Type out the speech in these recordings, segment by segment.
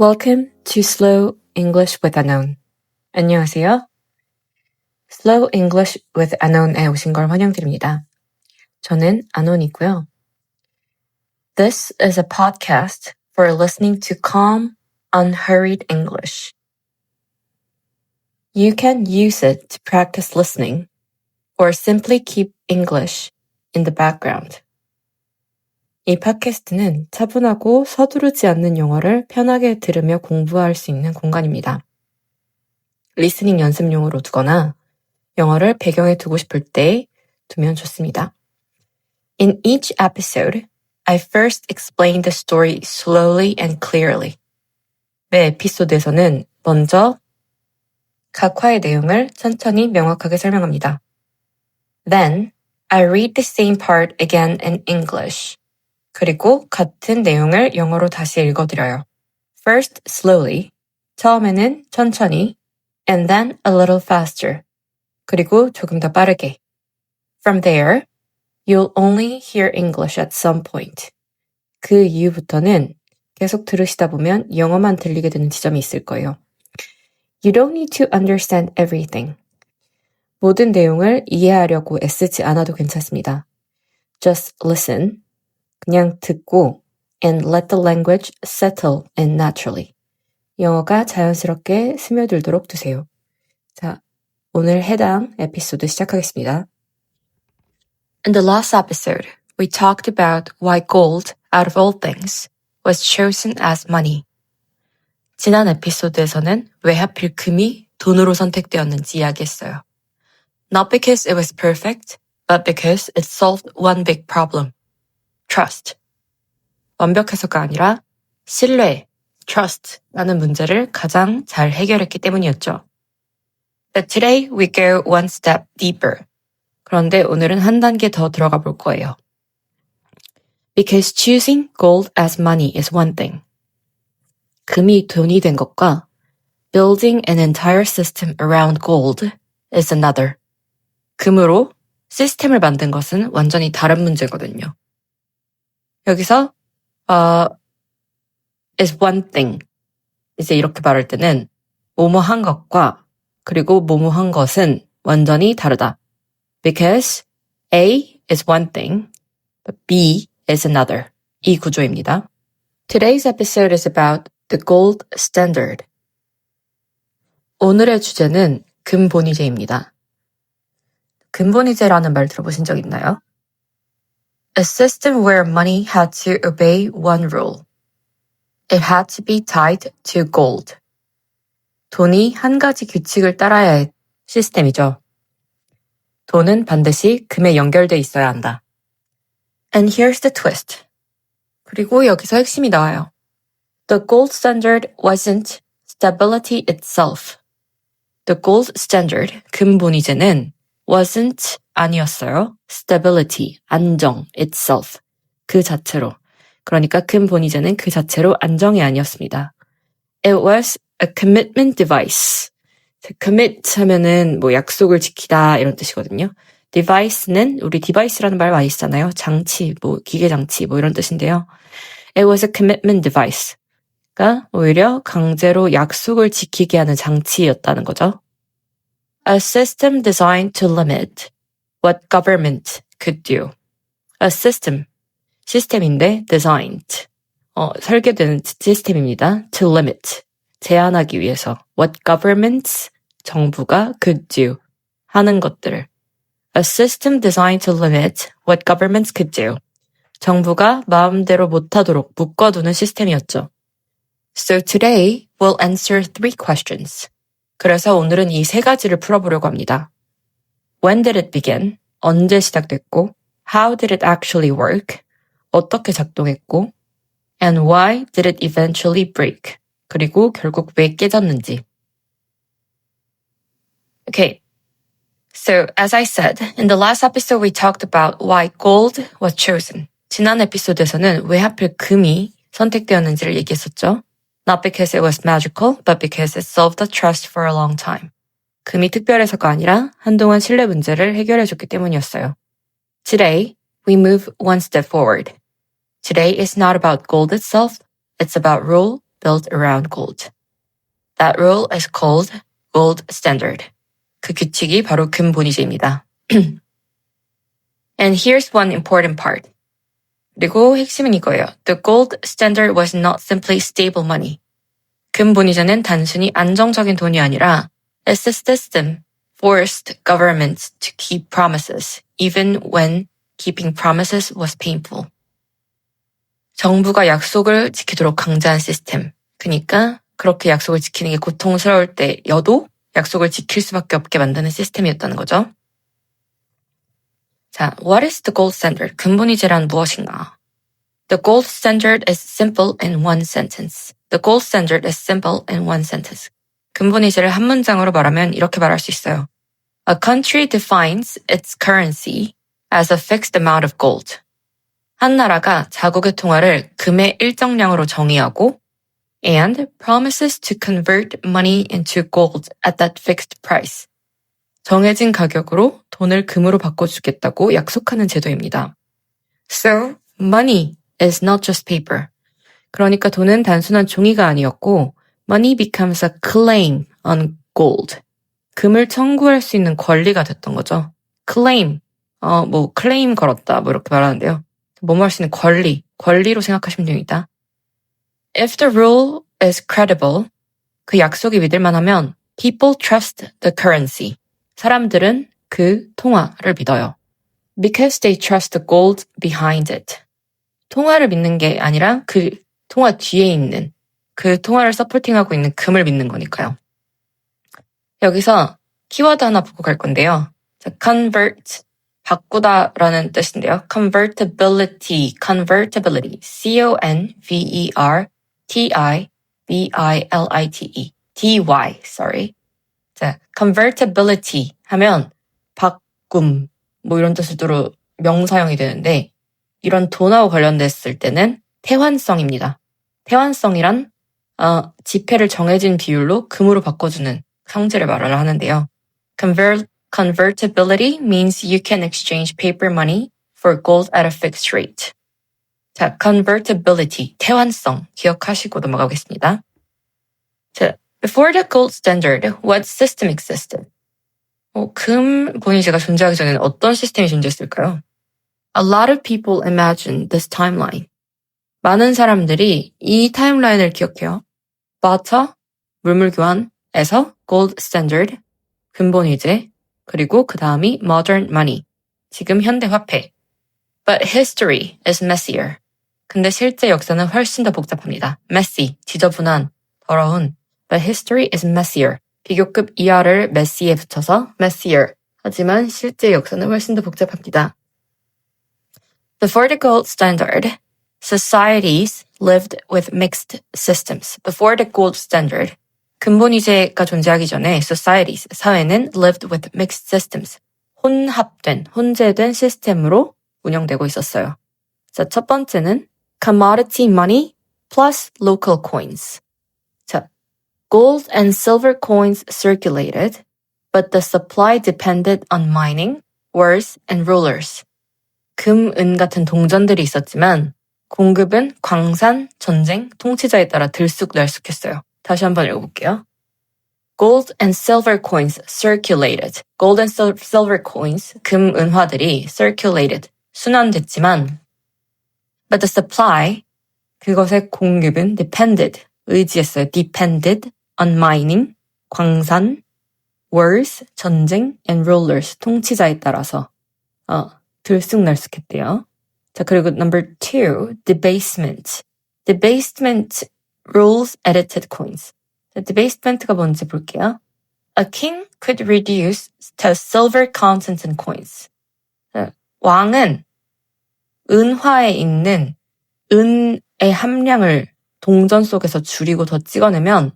Welcome to Slow English with Anon. 안녕하세요. Slow English with Anon에 오신 걸 환영드립니다. 저는 Anon이고요. This is a podcast for listening to calm, unhurried English. You can use it to practice listening or simply keep English in the background. 이 팟캐스트는 차분하고 서두르지 않는 영어를 편하게 들으며 공부할 수 있는 공간입니다. 리스닝 연습용으로 두거나 영어를 배경에 두고 싶을 때 두면 좋습니다. In each episode, I first explain the story slowly and clearly. 매 에피소드에서는 먼저 각 화의 내용을 천천히 명확하게 설명합니다. Then, I read the same part again in English. 그리고 같은 내용을 영어로 다시 읽어드려요. First slowly, 처음에는 천천히, and then a little faster, 그리고 조금 더 빠르게. From there, you'll only hear English at some point. 그 이후부터는 계속 들으시다 보면 영어만 들리게 되는 지점이 있을 거예요. You don't need to understand everything. 모든 내용을 이해하려고 애쓰지 않아도 괜찮습니다. Just listen. 그냥 듣고 and let the language settle in naturally. 영어가 자연스럽게 스며들도록 두세요. 자, 오늘 해당 에피소드 시작하겠습니다. In the last episode, we talked about why gold, out of all things, was chosen as money. 지난 에피소드에서는 왜 하필 금이 돈으로 선택되었는지 이야기했어요. Not because it was perfect, but because it solved one big problem. Trust. 완벽해서가 아니라 신뢰, trust라는 문제를 가장 잘 해결했기 때문이었죠. But today we go one step deeper. 그런데 오늘은 한 단계 더 들어가 볼 거예요. Because choosing gold as money is one thing. 금이 돈이 된 것과 building an entire system around gold is another. 금으로 시스템을 만든 것은 완전히 다른 문제거든요. 여기서 is one thing. 이제 이렇게 말할 때는 뭐뭐한 것과 그리고 뭐뭐한 것은 완전히 다르다. Because A is one thing, but B is another. 이 구조입니다. Today's episode is about the gold standard. 오늘의 주제는 금본위제입니다. 금본위제라는 말 들어보신 적 있나요? A system where money had to obey one rule. It had to be tied to gold. 돈이 한 가지 규칙을 따라야 할 시스템이죠. 돈은 반드시 금에 연결돼 있어야 한다. And here's the twist. 그리고 여기서 핵심이 나와요. The gold standard wasn't stability itself. The gold standard, 금본위제는 wasn't 아니었어요. Stability, 안정, itself, 그 자체로. 그러니까 금본위제는 그 자체로 안정이 아니었습니다. It was a commitment device. commit 하면은 뭐 약속을 지키다 이런 뜻이거든요. device는 우리 device라는 말 많이 쓰잖아요. 장치, 뭐 기계 장치 뭐 이런 뜻인데요. It was a commitment device. 그러니까 오히려 강제로 약속을 지키게 하는 장치였다는 거죠. A system designed to limit what government could do. A system, 시스템인데 designed, 설계된 시스템입니다. To limit, 제한하기 위해서. What governments, 정부가 could do, 하는 것들을. A system designed to limit what governments could do. 정부가 마음대로 못하도록 묶어두는 시스템이었죠. So today we'll answer 3 questions. 그래서 오늘은 이 3가지를 풀어보려고 합니다. When did it begin? 언제 시작됐고? How did it actually work? 어떻게 작동했고? And why did it eventually break? 그리고 결국 왜 깨졌는지. Okay. So, as I said, in the last episode we talked about why gold was chosen. 지난 에피소드에서는 왜 하필 금이 선택되었는지를 얘기했었죠. Not because it was magical, but because it solved the trust for a long time. 금이 특별해서가 아니라 한동안 신뢰 문제를 해결해줬기 때문이었어요. Today, we move one step forward. Today is not about gold itself, it's about rule built around gold. That rule is called gold standard. 그 규칙이 바로 금본위제입니다. And here's one important part. 그리고 핵심은 이거예요. The gold standard was not simply stable money. 금본위제는 단순히 안정적인 돈이 아니라 it's a system forced governments to keep promises, even when keeping promises was painful. 정부가 약속을 지키도록 강제한 시스템. 그러니까 그렇게 약속을 지키는 게 고통스러울 때여도 약속을 지킬 수밖에 없게 만드는 시스템이었다는 거죠. 자, what is the gold standard? 금본위제란 무엇인가? The gold standard is simple in one sentence. The gold standard is simple in one sentence. 금본위제를 한 문장으로 말하면 이렇게 말할 수 있어요. A country defines its currency as a fixed amount of gold. 한 나라가 자국의 통화를 금의 일정량으로 정의하고 and promises to convert money into gold at that fixed price. 정해진 가격으로 돈을 금으로 바꿔주겠다고 약속하는 제도입니다. So, money is not just paper. 그러니까 돈은 단순한 종이가 아니었고 money becomes a claim on gold. 금을 청구할 수 있는 권리가 됐던 거죠. claim, claim 걸었다 이렇게 말하는데요. 뭐뭐 할 수 있는 권리로 생각하시면 됩니다. If the rule is credible, 그 약속이 믿을만하면 people trust the currency. 사람들은 그 통화를 믿어요. Because they trust the gold behind it. 통화를 믿는 게 아니라 그 통화 뒤에 있는 그 통화를 서포팅하고 있는 금을 믿는 거니까요. 여기서 키워드 하나 보고 갈 건데요. 자, convert, 바꾸다라는 뜻인데요. convertibility, C-O-N-V-E-R-T-I-B-I-L-I-T-E, D-Y, sorry. 자, convertibility 하면 바꿈, 이런 뜻으로 명사형이 되는데 이런 돈하고 관련됐을 때는 태환성입니다. 태환성이란 지폐를 정해진 비율로 금으로 바꿔주는 형질을 말을 하는데요. Convertibility means you can exchange paper money for gold at a fixed rate. 자, convertibility, 태환성 기억하시고 넘어가겠습니다. 자, before the gold standard, what system existed? 금본위제가 존재하기 전에는 어떤 시스템이 존재했을까요? A lot of people imagine this timeline. 많은 사람들이 이 타임라인을 기억해요. barter, 물물교환에서 gold standard, 금본위제, 그리고 그 다음이 modern money, 지금 현대화폐. But history is messier. 근데 실제 역사는 훨씬 더 복잡합니다. messy, 지저분한, 더러운. But history is messier. 비교급 이하를 messy에 붙여서 messier. 하지만 실제 역사는 훨씬 더 복잡합니다. Before the gold standard, societies lived with mixed systems. Before the gold standard, 금본위제가 존재하기 전에 societies, 사회는 lived with mixed systems. 혼재된 시스템으로 운영되고 있었어요. 자, 첫 번째는 commodity money plus local coins. 자, gold and silver coins circulated, but the supply depended on mining, wars, and rulers. 금, 은 같은 동전들이 있었지만 공급은 광산, 전쟁, 통치자에 따라 들쑥날쑥했어요. 다시 한번 읽어볼게요. Gold and silver coins circulated. Gold and silver coins, 금, 은화들이 circulated, 순환됐지만 but the supply, 그것의 공급은 depended, 의지했어요. depended on mining, 광산, wars, 전쟁, and rulers, 통치자에 따라서 들쑥날쑥했대요. 자, 그리고 number 2, debasement. Debasement rules edited coins. 자, debasement가 뭔지 볼게요. A king could reduce to silver content in coins. 자, 왕은 은화에 있는 은의 함량을 동전 속에서 줄이고 더 찍어내면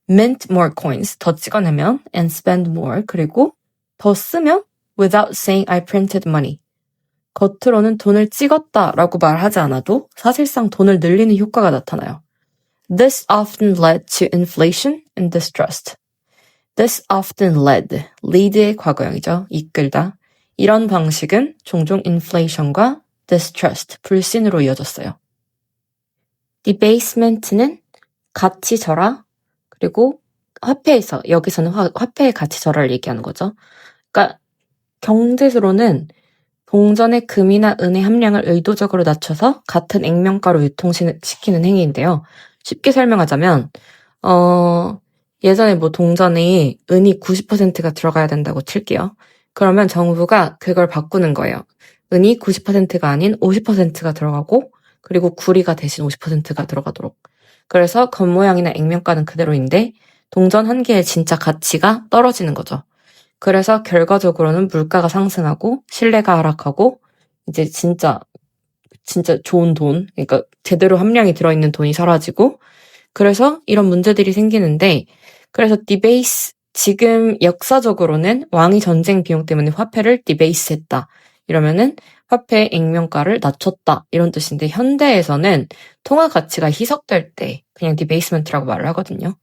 mint more coins, 더 찍어내면 and spend more, 그리고 더 쓰면 without saying I printed money. 겉으로는 돈을 찍었다라고 말하지 않아도 사실상 돈을 늘리는 효과가 나타나요. This often led to inflation and distrust. This often led, lead의 과거형이죠. 이끌다. 이런 방식은 종종 inflation과 distrust, 불신으로 이어졌어요. debasement는 가치절하, 그리고 화폐에서, 여기서는 화폐의 가치절하를 얘기하는 거죠. 그러니까 경제수로는 동전의 금이나 은의 함량을 의도적으로 낮춰서 같은 액면가로 유통시키는 행위인데요. 쉽게 설명하자면 예전에 뭐 동전에 은이 90%가 들어가야 된다고 칠게요. 그러면 정부가 그걸 바꾸는 거예요. 은이 90%가 아닌 50%가 들어가고 그리고 구리가 대신 50%가 들어가도록. 그래서 겉모양이나 액면가는 그대로인데 동전 한 개의 진짜 가치가 떨어지는 거죠. 그래서 결과적으로는 물가가 상승하고 신뢰가 하락하고 이제 진짜 좋은 돈, 그러니까 제대로 함량이 들어있는 돈이 사라지고 그래서 이런 문제들이 생기는데 그래서 디베이스 지금 역사적으로는 왕이 전쟁 비용 때문에 화폐를 디베이스했다. 이러면은 화폐의 액면가를 낮췄다. 이런 뜻인데 현대에서는 통화 가치가 희석될 때 그냥 디베이스먼트라고 말을 하거든요.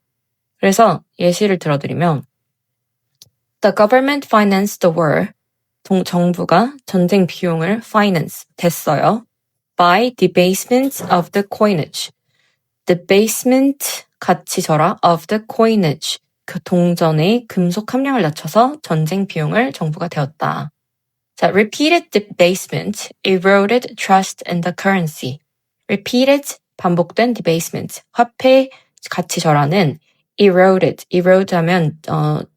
그래서 예시를 들어드리면 The government financed the war. 정부가 전쟁 비용을 finance 됐어요. By debasement of the coinage. debasement 가치절하 of the coinage. 그 동전의 금속 함량을 낮춰서 전쟁 비용을 정부가 되었다. 자, repeated debasement eroded trust in the currency. repeated 반복된 debasement 화폐 가치절하는 erode 하면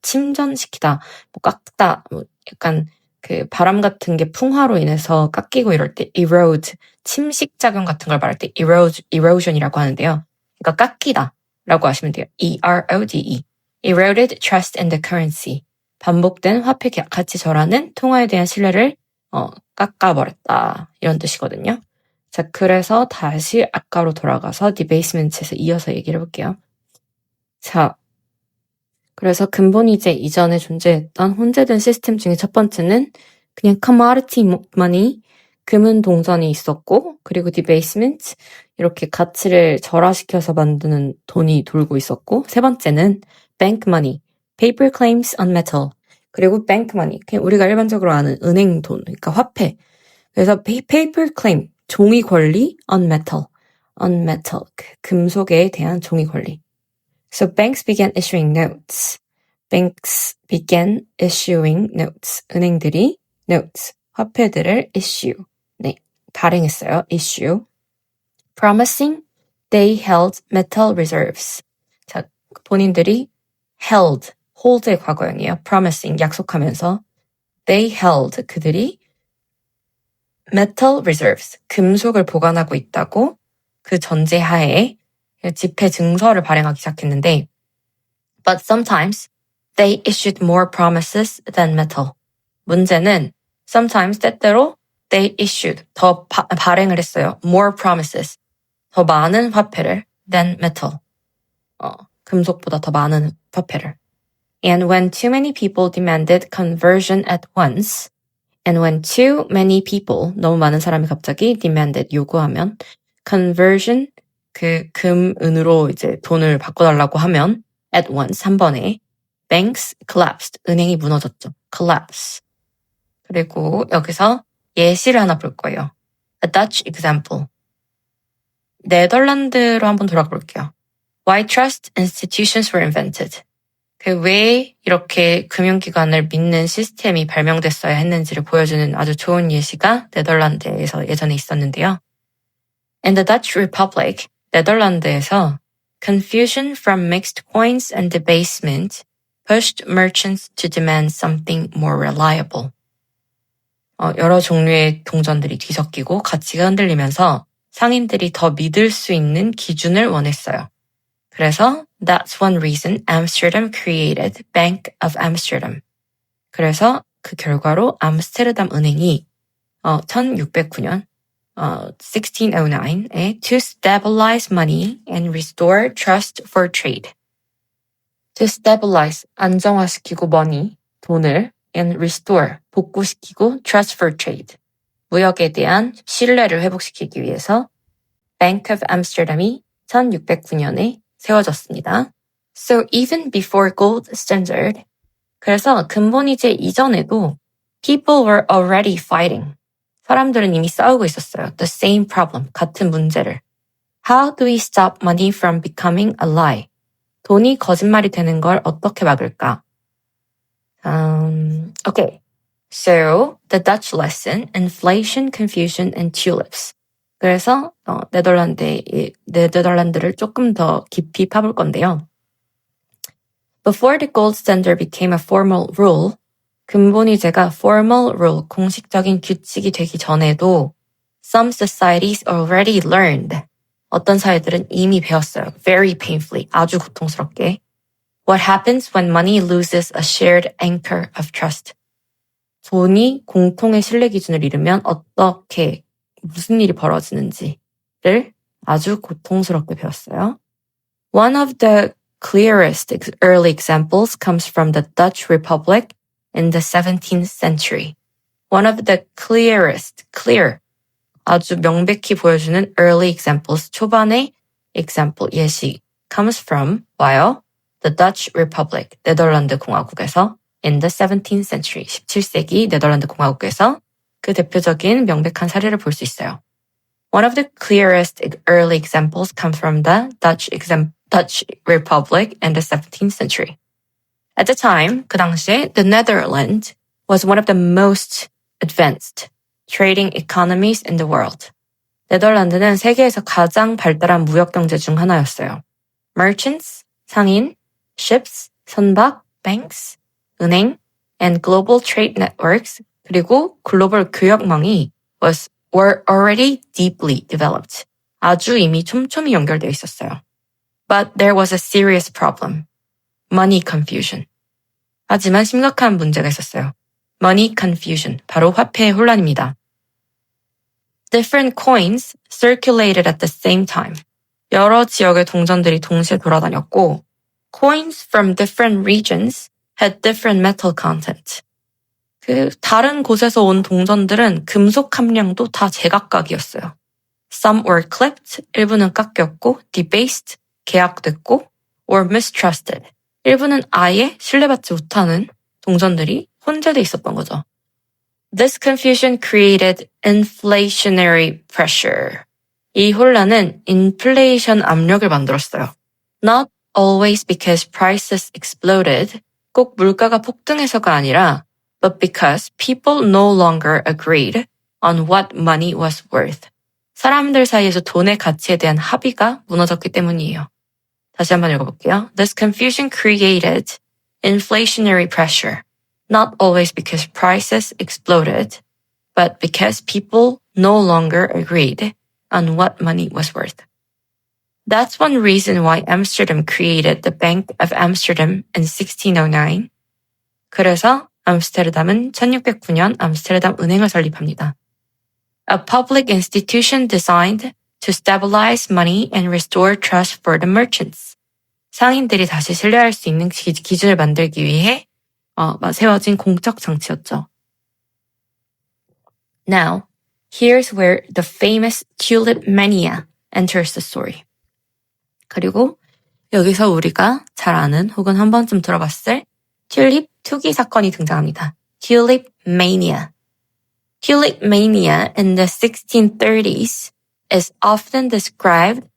침전시키다, 뭐 깎다, 뭐 약간 그 바람 같은 게 풍화로 인해서 깎이고 이럴 때 erode 침식 작용 같은 걸 말할 때 erosion이라고 하는데요. 그러니까 깎이다라고 하시면 돼요. ERODE. eroded trust in the currency. 반복된 화폐 가치절하는 통화에 대한 신뢰를 깎아버렸다. 이런 뜻이거든요. 자, 그래서 다시 아까로 돌아가서 디베이스먼트에서 이어서 얘기를 해볼게요. 자, 그래서 근본이 이제 이전에 존재했던 혼재된 시스템 중에 첫 번째는 그냥 commodity money, 금은 동전이 있었고, 그리고 디베이스먼트, 이렇게 가치를 절하시켜서 만드는 돈이 돌고 있었고, 세 번째는 bank money, paper claims on metal, 그리고 bank money, 그냥 우리가 일반적으로 아는 은행 돈, 그러니까 화폐. 그래서 paper claim, 종이 권리 on metal, 그 금속에 대한 종이 권리. So banks began issuing notes. 은행들이 notes, 화폐들을 issue, 발행했어요. issue. Promising they held metal reserves. 자, 본인들이 hold의 과거형이에요. promising, 약속하면서. They held, 그들이 metal reserves, 금속을 보관하고 있다고 그 전제하에 지폐 증서를 발행하기 시작했는데 But sometimes they issued more promises than metal. 문제는 sometimes 때때로 they issued 더 발행을 했어요. more promises 더 많은 화폐를 than metal. 금속보다 더 많은 화폐를. And when too many people demanded conversion at once, and when too many people, 너무 많은 사람이 갑자기 demanded, 요구하면, conversion, 그 은으로 이제 돈을 바꿔달라고 하면, at once, 한 번에, banks collapsed, 은행이 무너졌죠. collapse. 그리고 여기서 예시를 하나 볼 거예요. A Dutch example. 네덜란드로 한번 돌아가 볼게요. Why trust institutions were invented. 그 왜 이렇게 금융기관을 믿는 시스템이 발명됐어야 했는지를 보여주는 아주 좋은 예시가 네덜란드에서 예전에 있었는데요. In the Dutch Republic, 네덜란드에서 confusion from mixed coins and debasement pushed merchants to demand something more reliable. 여러 종류의 동전들이 뒤섞이고 가치가 흔들리면서 상인들이 더 믿을 수 있는 기준을 원했어요. 그래서 that's one reason Amsterdam created Bank of Amsterdam. 그래서 그 결과로 암스테르담 은행이 1609년 1609에 to stabilize money and restore trust for trade. To stabilize, 안정화시키고 money, 돈을 and restore, 복구시키고 trust for trade, 무역에 대한 신뢰를 회복시키기 위해서 Bank of Amsterdam이 1609년에 세워졌습니다. So even before gold standard, 그래서 근본이제 이전에도 people were already fighting. 사람들은 이미 싸우고 있었어요. The same problem, 같은 문제를. How do we stop money from becoming a lie? 돈이 거짓말이 되는 걸 어떻게 막을까? Okay. So, the Dutch lesson, inflation, confusion, and tulips. 그래서 네덜란드를 조금 더 깊이 파볼 건데요. Before the gold standard became a formal rule, 근본이제가 formal rule, 공식적인 규칙이 되기 전에도 some societies already learned. 어떤 사회들은 이미 배웠어요. Very painfully, 아주 고통스럽게. What happens when money loses a shared anchor of trust? 돈이 공통의 신뢰 기준을 잃으면 어떻게, 무슨 일이 벌어지는지를 아주 고통스럽게 배웠어요. One of the clearest early examples comes from the Dutch Republic in the 17th century. One of the clearest, clear, 아주 명백히 보여주는 early examples, 초반의 example, 예시, comes from, 와요? The Dutch Republic, 네덜란드 공화국에서 in the 17th century, 17세기 네덜란드 공화국에서 그 대표적인 명백한 사례를 볼 수 있어요. One of the clearest early examples comes from the Dutch Republic in the 17th century. At the time, 그 당시에 the Netherlands was one of the most advanced trading economies in the world. 네덜란드는 세계에서 가장 발달한 무역 경제 중 하나였어요. Merchants, 상인, ships, 선박, banks, 은행, and global trade networks, 그리고 글로벌 교역망이 were already deeply developed. 아주 이미 촘촘히 연결되어 있었어요. But there was a serious problem. Money confusion. 하지만 심각한 문제가 있었어요. Money confusion. 바로 화폐의 혼란입니다. Different coins circulated at the same time. 여러 지역의 동전들이 동시에 돌아다녔고, coins from different regions had different metal content. 다른 곳에서 온 동전들은 금속 함량도 다 제각각이었어요. Some were clipped, 일부는 깎였고, debased, 계약됐고, or mistrusted. 일부는 아예 신뢰받지 못하는 동전들이 혼재돼 있었던 거죠. This confusion created inflationary pressure. 이 혼란은 인플레이션 압력을 만들었어요. Not always because prices exploded, 꼭 물가가 폭등해서가 아니라 but because people no longer agreed on what money was worth. 사람들 사이에서 돈의 가치에 대한 합의가 무너졌기 때문이에요. 다시 한번 읽어볼게요. This confusion created inflationary pressure, not always because prices exploded, but because people no longer agreed on what money was worth. That's one reason why Amsterdam created the Bank of Amsterdam in 1609. 그래서 암스테르담은 1609년 암스테르담 은행을 설립합니다. A public institution designed to stabilize money and restore trust for the merchants. 상인들이 다시 신뢰할 수 있는 기준을 만들기 위해 세워진 공적 장치였죠. Now, here's where the famous tulip mania enters the story. 그리고 여기서 우리가 잘 아는 혹은 한 번쯤 들어봤을 튤립 투기 사건이 등장합니다. Tulip mania. Tulip mania in the 1630s is often described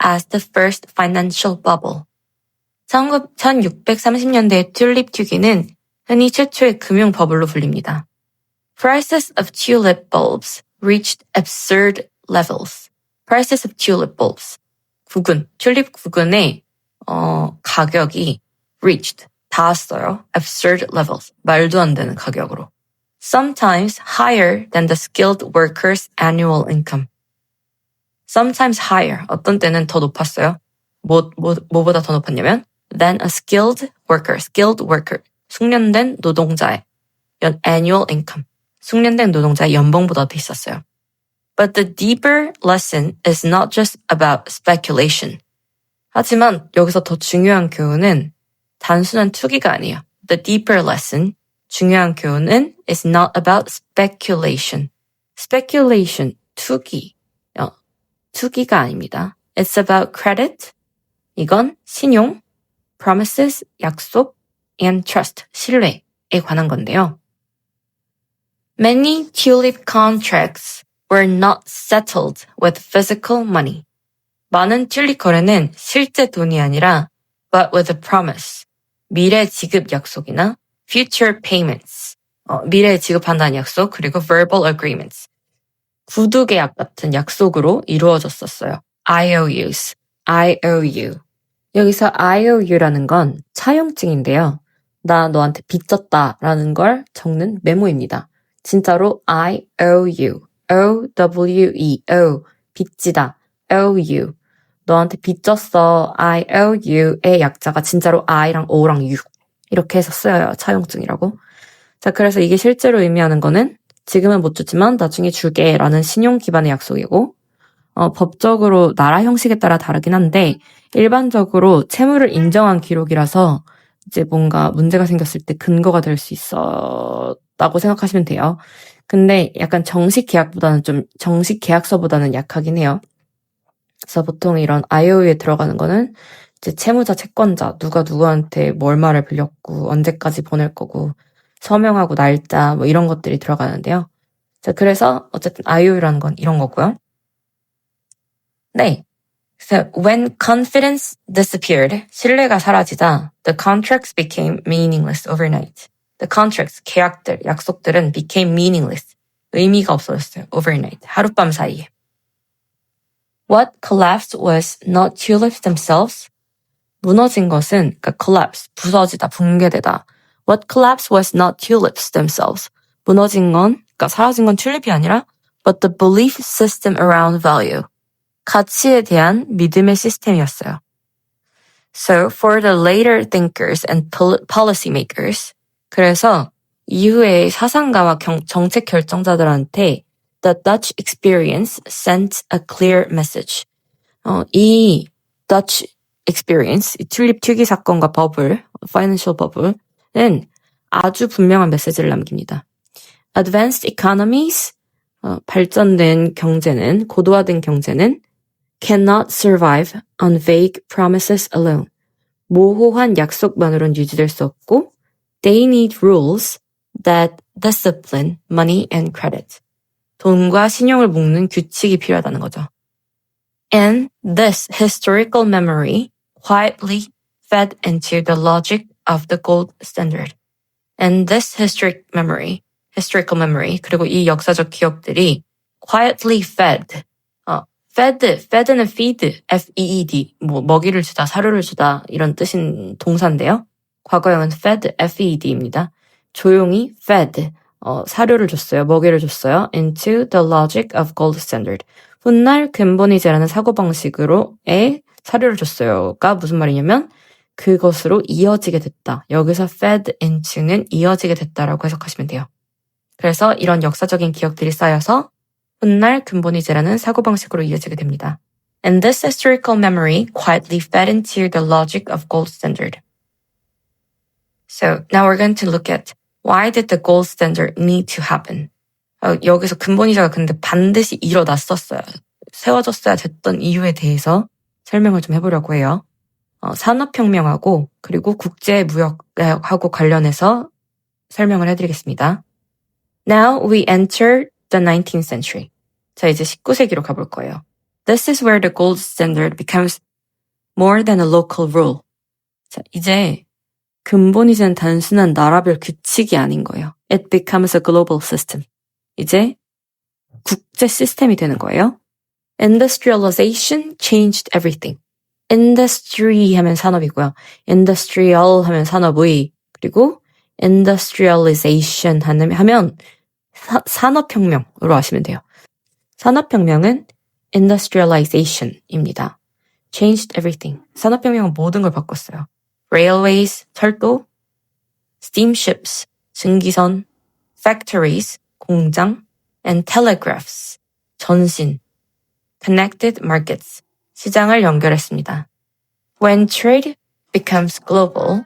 as the first financial bubble. 1630년대의 튤립 투기는 흔히 최초의 금융 버블로 불립니다. Prices of tulip bulbs reached absurd levels. Prices of tulip bulbs. 튤립 구근의 가격이 reached, 닿았어요. Absurd levels. 말도 안 되는 가격으로. Sometimes higher than the skilled workers' annual income. Sometimes higher. 어떤 때는 더 높았어요. 뭐보다 더 높았냐면 than a skilled worker. 숙련된 노동자의 annual income. 숙련된 노동자의 연봉보다 더 있었어요. But the deeper lesson is not just about speculation. 하지만 여기서 더 중요한 교훈은 단순한 투기가 아니에요. The deeper lesson, 중요한 교훈은 is not about speculation. Speculation, 투기가 아닙니다. It's about credit. 이건 신용, promises, 약속, and trust, 신뢰에 관한 건데요. Many tulip contracts were not settled with physical money. 많은 튤립 거래는 실제 돈이 아니라 but with a promise, 미래 지급 약속이나 future payments, 미래에 지급한다는 약속, 그리고 verbal agreements, 구두 계약 같은 약속으로 이루어졌었어요. IOUs, IOU. 여기서 IOU라는 건 차용증인데요. 나 너한테 빚졌다라는 걸 적는 메모입니다. 진짜로 I owe you, O-W-E-O, 빚지다, owe you. 너한테 빚졌어, I owe you의 약자가 진짜로 I랑 O랑 U 이렇게 해서 쓰여요. 차용증이라고. 자, 그래서 이게 실제로 의미하는 거는 지금은 못 주지만 나중에 줄게 라는 신용 기반의 약속이고, 법적으로 나라 형식에 따라 다르긴 한데 일반적으로 채무를 인정한 기록이라서 이제 뭔가 문제가 생겼을 때 근거가 될 수 있었다고 생각하시면 돼요. 근데 약간 정식 계약서보다는 약하긴 해요. 그래서 보통 이런 IOU에 들어가는 거는 이제 채무자, 채권자, 누가 누구한테 뭐 얼마를 빌렸고 언제까지 보낼 거고 서명하고 날짜 뭐 이런 것들이 들어가는데요. 자, 그래서 어쨌든 IOU라는 건 이런 거고요. 네. So, when confidence disappeared, 신뢰가 사라지자, the contracts became meaningless overnight. The contracts, 계약들, 약속들은 became meaningless. 의미가 없어졌어요. overnight. 하룻밤 사이에. What collapsed was not tulips themselves. 무너진 것은, 그러니까 collapse, 부서지다, 붕괴되다. What collapsed was not tulips themselves. 무너진 건, 그러니까 사라진 건 튤립이 아니라, but the belief system around value. 가치에 대한 믿음의 시스템이었어요. So, for the later thinkers and policymakers, 그래서 이후의 사상가와 정책 결정자들한테 the Dutch experience sent a clear message. 이 Dutch experience, 이 튤립 투기 사건과 버블, financial bubble은 아주 분명한 메시지를 남깁니다. Advanced economies, 발전된 경제는, 고도화된 경제는 cannot survive on vague promises alone. 모호한 약속만으로는 유지될 수 없고 they need rules that discipline money and credit. 돈과 신용을 묶는 규칙이 필요하다는 거죠. And this historical memory quietly fed into the logic of the gold standard. And this historical memory, 그리고 이 역사적 기억들이 quietly fed, fed는 feed, F-E-E-D, 뭐 먹이를 주다, 사료를 주다 이런 뜻인 동사인데요. 과거형은 fed, F-E-D입니다. 조용히 fed, 사료를 줬어요, 먹이를 줬어요. into the logic of gold standard. 훗날 근본이제라는 사고방식으로의 사료를 줬어요가 무슨 말이냐면 그것으로 이어지게 됐다. 여기서 fed into는 이어지게 됐다라고 해석하시면 돼요. 그래서 이런 역사적인 기억들이 쌓여서 훗날 근본이제라는 사고방식으로 이어지게 됩니다. And this historical memory quietly fed into the logic of gold standard. So now we're going to look at why did the gold standard need to happen? 여기서 근본이자가 근데 반드시 일어났었어요. 세워졌어야 됐던 이유에 대해서 설명을 좀 해보려고 해요. 산업혁명하고 그리고 국제무역하고 관련해서 설명을 해드리겠습니다. Now we enter the 19th century. 자, 이제 19세기로 가볼 거예요. This is where the gold standard becomes more than a local rule. 자, 이제 근본이제는 단순한 나라별 규칙이 아닌 거예요. It becomes a global system. 이제 국제 시스템이 되는 거예요. Industrialization changed everything. Industry 하면 산업이고요. Industrial 하면 산업의, 그리고 Industrialization 하면 산업혁명으로 하시면 돼요. 산업혁명은 Industrialization입니다. Changed everything. 산업혁명은 모든 걸 바꿨어요. Railways, 철도, steamships, 증기선, factories, 공장, and telegraphs, 전신, connected markets, 시장을 연결했습니다. When trade becomes global,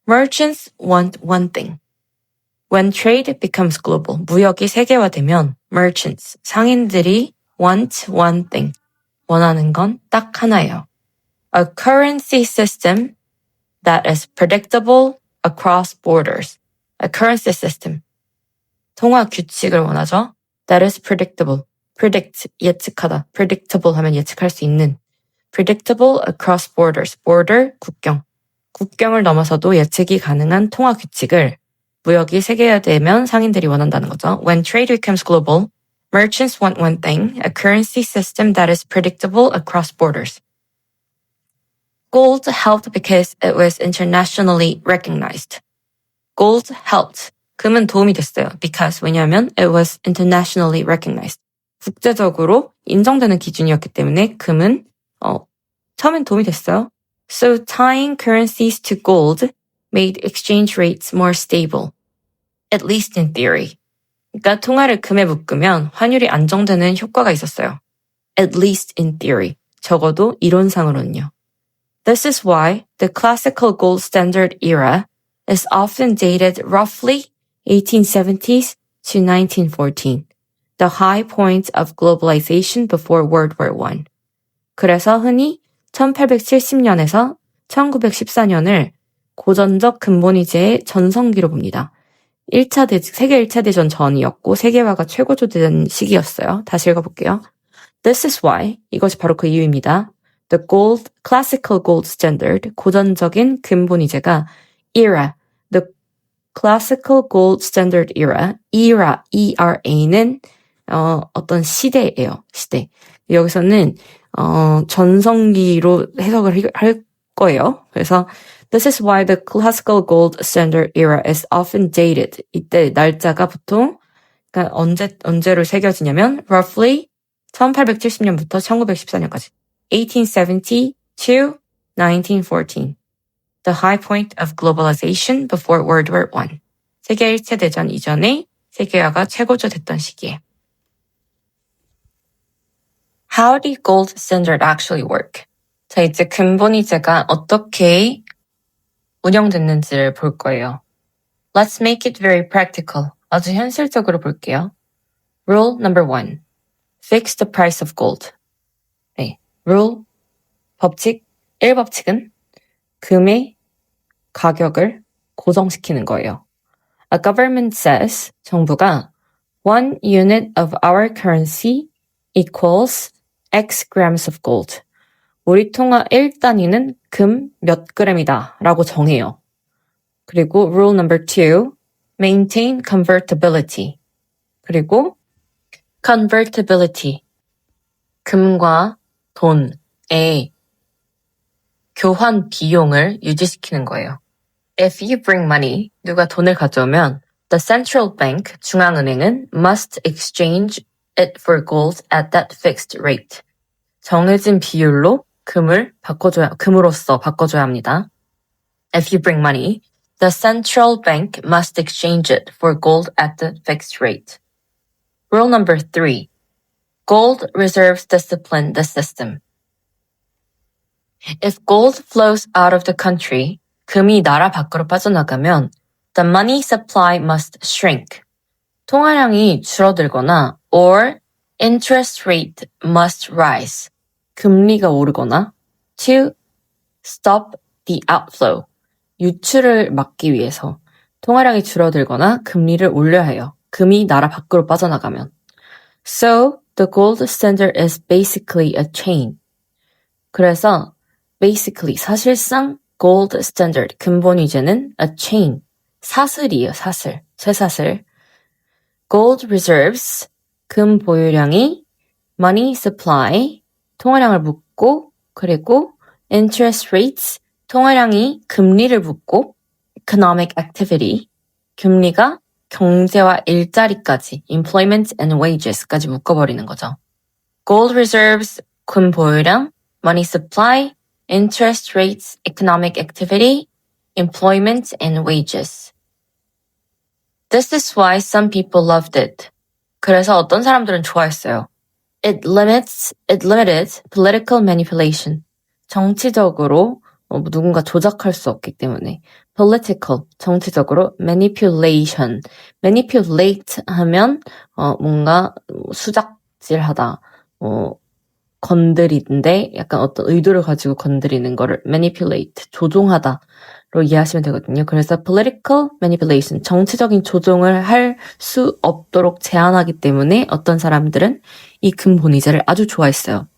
merchants want one thing. When trade becomes global, 무역이 세계화되면 merchants, 상인들이 want one thing, 원하는 건 딱 하나예요. A currency system that is predictable across borders. A currency system. 통화 규칙을 원하죠. That is predictable. Predict, 예측하다. Predictable 하면 예측할 수 있는. predictable across borders. border, 국경. 국경을 넘어서도 예측이 가능한 통화 규칙을 무역이 세계화되면 상인들이 원한다는 거죠. When trade becomes global, merchants want one thing, a currency system that is predictable across borders. Gold helped because it was internationally recognized. Gold helped. 금은 도움이 됐어요. Because 왜냐하면 it was internationally recognized. 국제적으로 인정되는 기준이었기 때문에 금은 처음엔 도움이 됐어요. So tying currencies to gold made exchange rates more stable, at least in theory. 그러니까 통화를 금에 묶으면 환율이 안정되는 효과가 있었어요. At least in theory. 적어도 이론상으로는요. This is why the classical gold standard era is often dated roughly 1870s to 1914, the high point of globalization before World War I. 그래서 흔히 1870년에서 1914년을 고전적 근본위제의 전성기로 봅니다. 세계 1차 대전 전이었고 세계화가 최고조된 시기였어요. 다시 읽어볼게요. This is why, 이것이 바로 그 이유입니다. The classical gold standard, 고전적인 근본위제가 era, the classical gold standard era, ERA는 어떤 시대예요. 시대. 여기서는 전성기로 해석을 할 거예요. 그래서 This is why the classical gold standard era is often dated. 이때 날짜가 보통 그러니까 언제로 새겨지냐면 roughly 1870년부터 1914년까지 1870 to 1914. The high point of globalization before World War I. 세계 1차 대전 이전에 세계화가 최고조 됐던 시기에. How did gold standard actually work? 자, 이제 근본위제가 어떻게 운영됐는지를 볼 거예요. Let's make it very practical. 아주 현실적으로 볼게요. Rule number 1. Fix the price of gold. 네, rule, 법칙, 1법칙은 금의 가격을 고정시키는 거예요. A government says, 정부가 one unit of our currency equals X grams of gold. 우리 통화 1단위는 금 몇 그램이다 라고 정해요. 그리고 rule number 2, maintain convertibility. 그리고 convertibility, 금과 돈의 교환 비용을 유지시키는 거예요. If you bring money, 누가 돈을 가져오면 the central bank, 중앙은행은 must exchange it for gold at that fixed rate. 정해진 비율로 금으로써 바꿔줘야 합니다. If you bring money, the central bank must exchange it for gold at the fixed rate. Rule number 3. Gold reserves discipline the system. If gold flows out of the country, 금이 나라 밖으로 빠져나가면 the money supply must shrink. 통화량이 줄어들거나 or interest rate must rise. 금리가 오르거나 to stop the outflow. 유출을 막기 위해서 통화량이 줄어들거나 금리를 올려야 해요. 금이 나라 밖으로 빠져나가면. So, the gold standard is basically a chain. 그래서 basically, 사실상 gold standard, 근본위제는 a chain, 사슬이에요, 사슬, 쇠사슬. Gold reserves, 금 보유량이 money supply, 통화량을 묶고, 그리고 interest rates, 통화량이 금리를 묶고, economic activity, 금리가 경제와 일자리까지, employment and wages까지 묶어버리는 거죠. Gold reserves, 금 보유량, money supply, interest rates, economic activity, employment and wages. This is why some people loved it. 그래서 어떤 사람들은 좋아했어요. It limited political manipulation. 정치적으로 누군가 조작할 수 없기 때문에. Political, 정치적으로. Manipulation. Manipulate 하면 뭔가 수작질하다. 건드리는데 약간 어떤 의도를 가지고 건드리는 거를 manipulate, 조종하다로 이해하시면 되거든요. 그래서 political manipulation, 정치적인 조종을 할 수 없도록 제한하기 때문에 어떤 사람들은 이 근본위제를 아주 좋아했어요.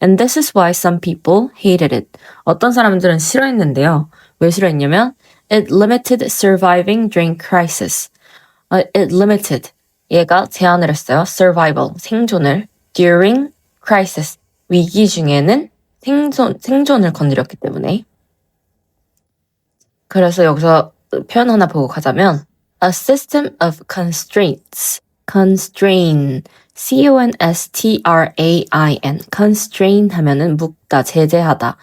And this is why some people hated it. 어떤 사람들은 싫어했는데요. 왜 싫어했냐면 it limited surviving during crisis. It limited. 얘가 제한을 했어요. survival, 생존을. during crisis, 위기 중에는 생존을 건드렸기 때문에. 그래서 여기서 표현 하나 보고 가자면 a system of constraints. constrain. C-O-N-S-T-R-A-I-N. constrain 하면은 묶다, 제재하다.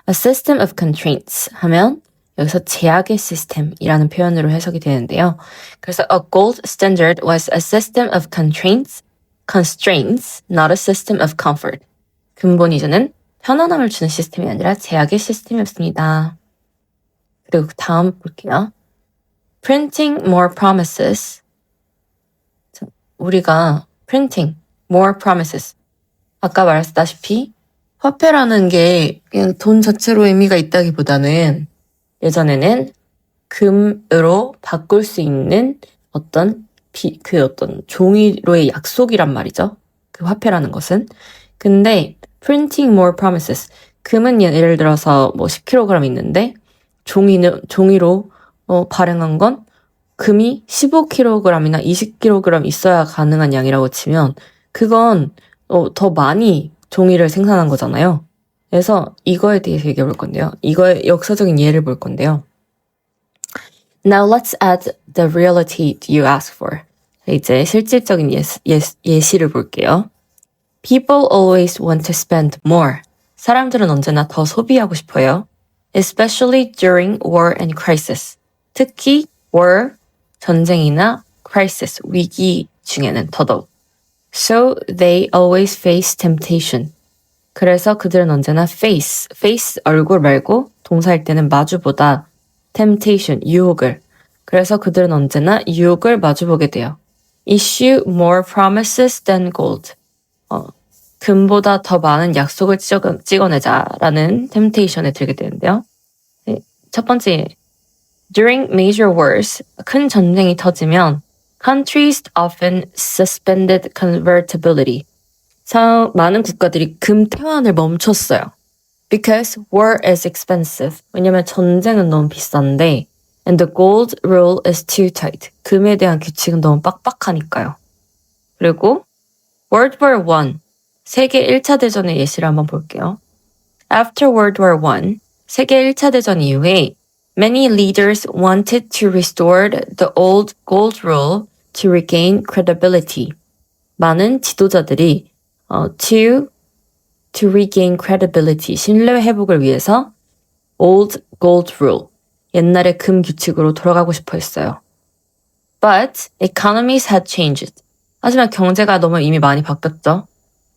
a system of constraints 하면 여기서 제약의 시스템이라는 표현으로 해석이 되는데요. 그래서 a gold standard was a system of constraints, not a system of comfort. 근본 이전은 편안함을 주는 시스템이 아니라 제약의 시스템이었습니다. 그리고 다음 볼게요. printing more promises. 우리가 printing more promises. 아까 말했다시피 화폐라는 게 그냥 돈 자체로 의미가 있다기보다는 예전에는 금으로 바꿀 수 있는 어떤 종이로의 약속이란 말이죠. 그 화폐라는 것은. 근데 printing more promises. 금은 예를 들어서 뭐 10kg 있는데 종이로 발행한 건 금이 15kg이나 20kg 있어야 가능한 양이라고 치면 그건 더 많이 종이를 생산한 거잖아요. 그래서 이거에 대해서 얘기해 볼 건데요. 이거의 역사적인 예를 볼 건데요. Now let's add the reality you ask for. 이제 실질적인 예시를 볼게요. People always want to spend more. 사람들은 언제나 더 소비하고 싶어요. Especially during war and crisis. 특히 war, 전쟁이나 crisis, 위기 중에는 더더욱. So they always face temptation. 그래서 그들은 언제나 face 얼굴 말고 동사일 때는 마주보다 temptation, 유혹을. 그래서 그들은 언제나 유혹을 마주보게 돼요. Issue more promises than gold. 금보다 더 많은 약속을 찍어내자라는 temptation에 들게 되는데요. 첫 번째, during major wars, 큰 전쟁이 터지면 countries often suspended convertibility. 많은 국가들이 금 태환을 멈췄어요. Because war is expensive. 왜냐면 전쟁은 너무 비싼데 and the gold rule is too tight. 금에 대한 규칙은 너무 빡빡하니까요. 그리고 World War I, 세계 1차 대전의 예시를 한번 볼게요. After World War I, 세계 1차 대전 이후에 many leaders wanted to restore the old gold rule to regain credibility. 많은 지도자들이 to regain credibility, 신뢰 회복을 위해서 old gold rule, 옛날의 금 규칙으로 돌아가고 싶어 했어요. But economies had changed. 하지만 경제가 너무 이미 많이 바뀌었죠.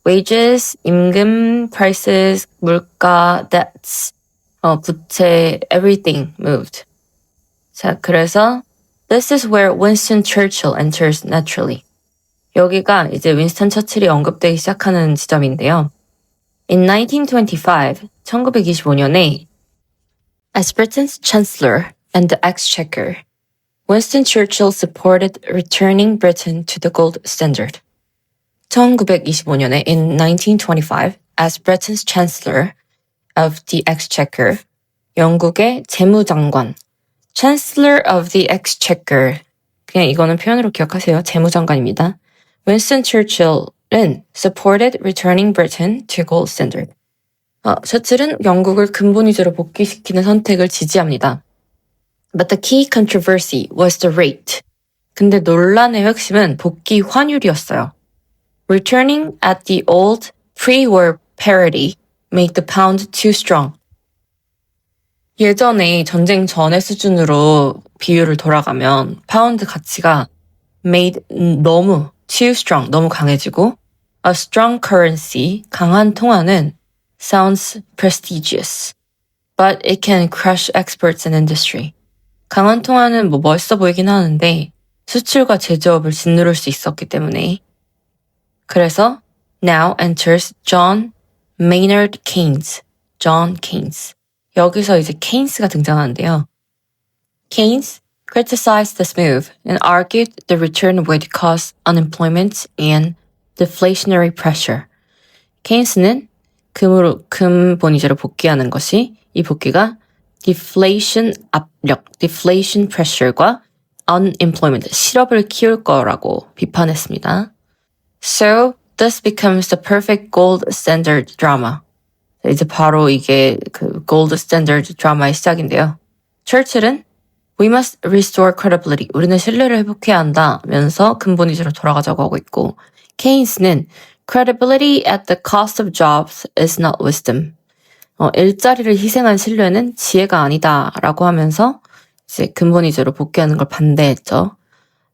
Wages, 임금, prices, 물가, debts, 부채, everything moved. 자, 그래서 this is where Winston Churchill enters naturally. 여기가 이제 윈스턴 처칠이 언급되기 시작하는 지점인데요. In 1925, 1925년에 as Britain's Chancellor and the Exchequer, Winston Churchill supported returning Britain to the gold standard. 1925년에 in 1925, as Britain's Chancellor of the Exchequer, 영국의 재무장관, Chancellor of the Exchequer, 그냥 이거는 표현으로 기억하세요. 재무장관입니다. Winston Churchill은 supported returning Britain to gold standard. 처칠은 영국을 근본 위주로 복귀시키는 선택을 지지합니다. But the key controversy was the rate. 근데 논란의 핵심은 복귀 환율이었어요. Returning at the old pre-war parity made the pound too strong. 예전에 전쟁 전의 수준으로 비율을 돌아가면 파운드 가치가 made 너무 too strong, 너무 강해지고 a strong currency, 강한 통화는 sounds prestigious, but it can crush exports and industry. 강한 통화는 멋있어 보이긴 하는데 수출과 제조업을 짓누를 수 있었기 때문에 그래서 now enters John Maynard Keynes, John Keynes. 여기서 이제 케인스가 등장하는데요. Keynes criticized this move and argued the return would cause unemployment and deflationary pressure. 케인스는 근본이제로 복귀하는 것이 이 복귀가 deflation 압력, deflation pressure과 unemployment, 실업을 키울 거라고 비판했습니다. So this becomes the perfect gold standard drama. 이제 바로 이게 그 gold standard 드라마의 시작인데요. 철칠은 We must restore credibility. 우리는 신뢰를 회복해야 한다면서 근본이제로 돌아가자고 하고 있고, 케인스는 Credibility at the cost of jobs is not wisdom. 일자리를 희생한 신뢰는 지혜가 아니다라고 하면서 이제 근본이제로 복귀하는 걸 반대했죠.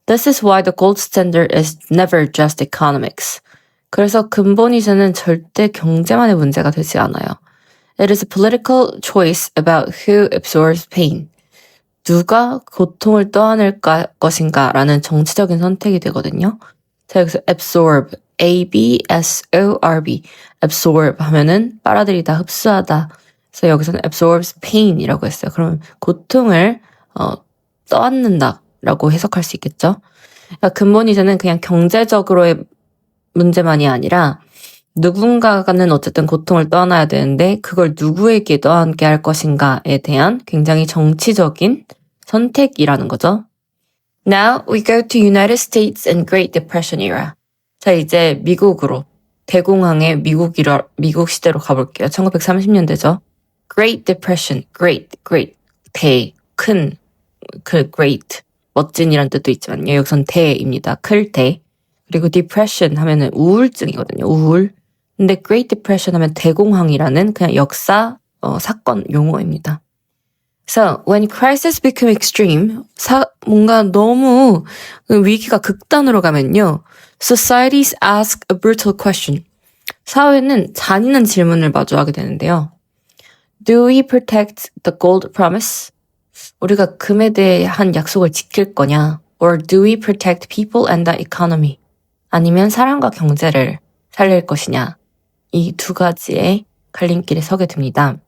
This is why the gold standard is never just economics. 그래서 근본이제는 절대 경제만의 문제가 되지 않아요. It is a political choice about who absorbs pain. 누가 고통을 떠안을 것인가라는 정치적인 선택이 되거든요. 자, 여기서 absorb, A-B-S-O-R-B, absorb 하면은 빨아들이다, 흡수하다. 그래서 여기서는 absorbs pain이라고 했어요. 그럼 고통을 떠안는다라고 해석할 수 있겠죠. 그러니까 근본이제는 그냥 경제적으로의 문제만이 아니라 누군가는 어쨌든 고통을 떠안아야 되는데 그걸 누구에게 떠안게 할 것인가에 대한 굉장히 정치적인 선택이라는 거죠. Now we go to United States and Great Depression era. 자, 이제 미국으로, 대공황의 미국 시대로 가볼게요. 1930년대죠. Great Depression, great, 큰, great, 멋진이란 뜻도 있지만요. 여기선 대입니다. 클 대. 그리고 depression 하면은 우울증이거든요. 우울. 근데 Great Depression 하면 대공황이라는 그냥 역사, 사건 용어입니다. So, when crises become extreme, 뭔가 너무 위기가 극단으로 가면요. Societies ask a brutal question. 사회는 잔인한 질문을 마주하게 되는데요. Do we protect the gold promise? 우리가 금에 대한 약속을 지킬 거냐? Or do we protect people and the economy? 아니면 사람과 경제를 살릴 것이냐? 이 두 가지의 갈림길에 서게 됩니다.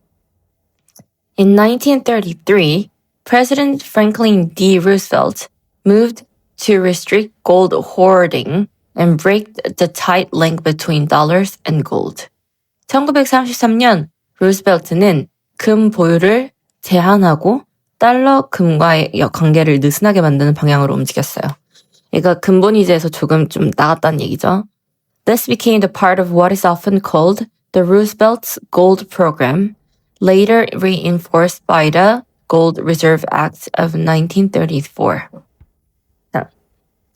In 1933, President Franklin D. Roosevelt moved to restrict gold hoarding and break the tight link between dollars and gold. 1933년 루스벨트는 금 보유를 제한하고 달러 금과의 관계를 느슨하게 만드는 방향으로 움직였어요. 그러니까 근본이제에서 조금 좀 나갔다는 얘기죠. This became the part of what is often called the Roosevelt's Gold Program, later reinforced by the Gold Reserve Act of 1934.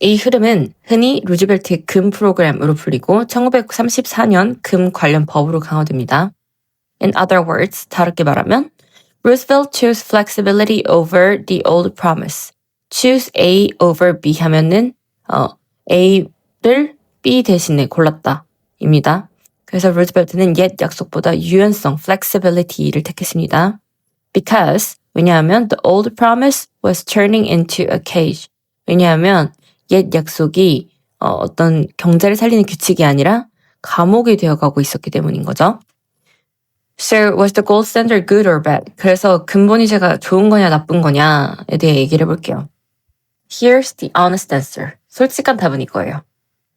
이 흐름은 흔히 루즈벨트의 금 프로그램으로 불리고 1934년 금 관련 법으로 강화됩니다. In other words, 다르게 말하면 Roosevelt chose flexibility over the old promise. Choose A over B 하면은 A를 B 대신에 골랐다 입니다. 그래서 루즈벨트는 옛 약속보다 유연성, flexibility를 택했습니다. Because, 왜냐하면 the old promise was turning into a cage. 왜냐하면 옛 약속이 어떤 경제를 살리는 규칙이 아니라 감옥이 되어가고 있었기 때문인 거죠. So, was the gold standard good or bad? 그래서 근본이제가 좋은 거냐 나쁜 거냐에 대해 얘기를 해볼게요. Here's the honest answer. 솔직한 답은 이거예요.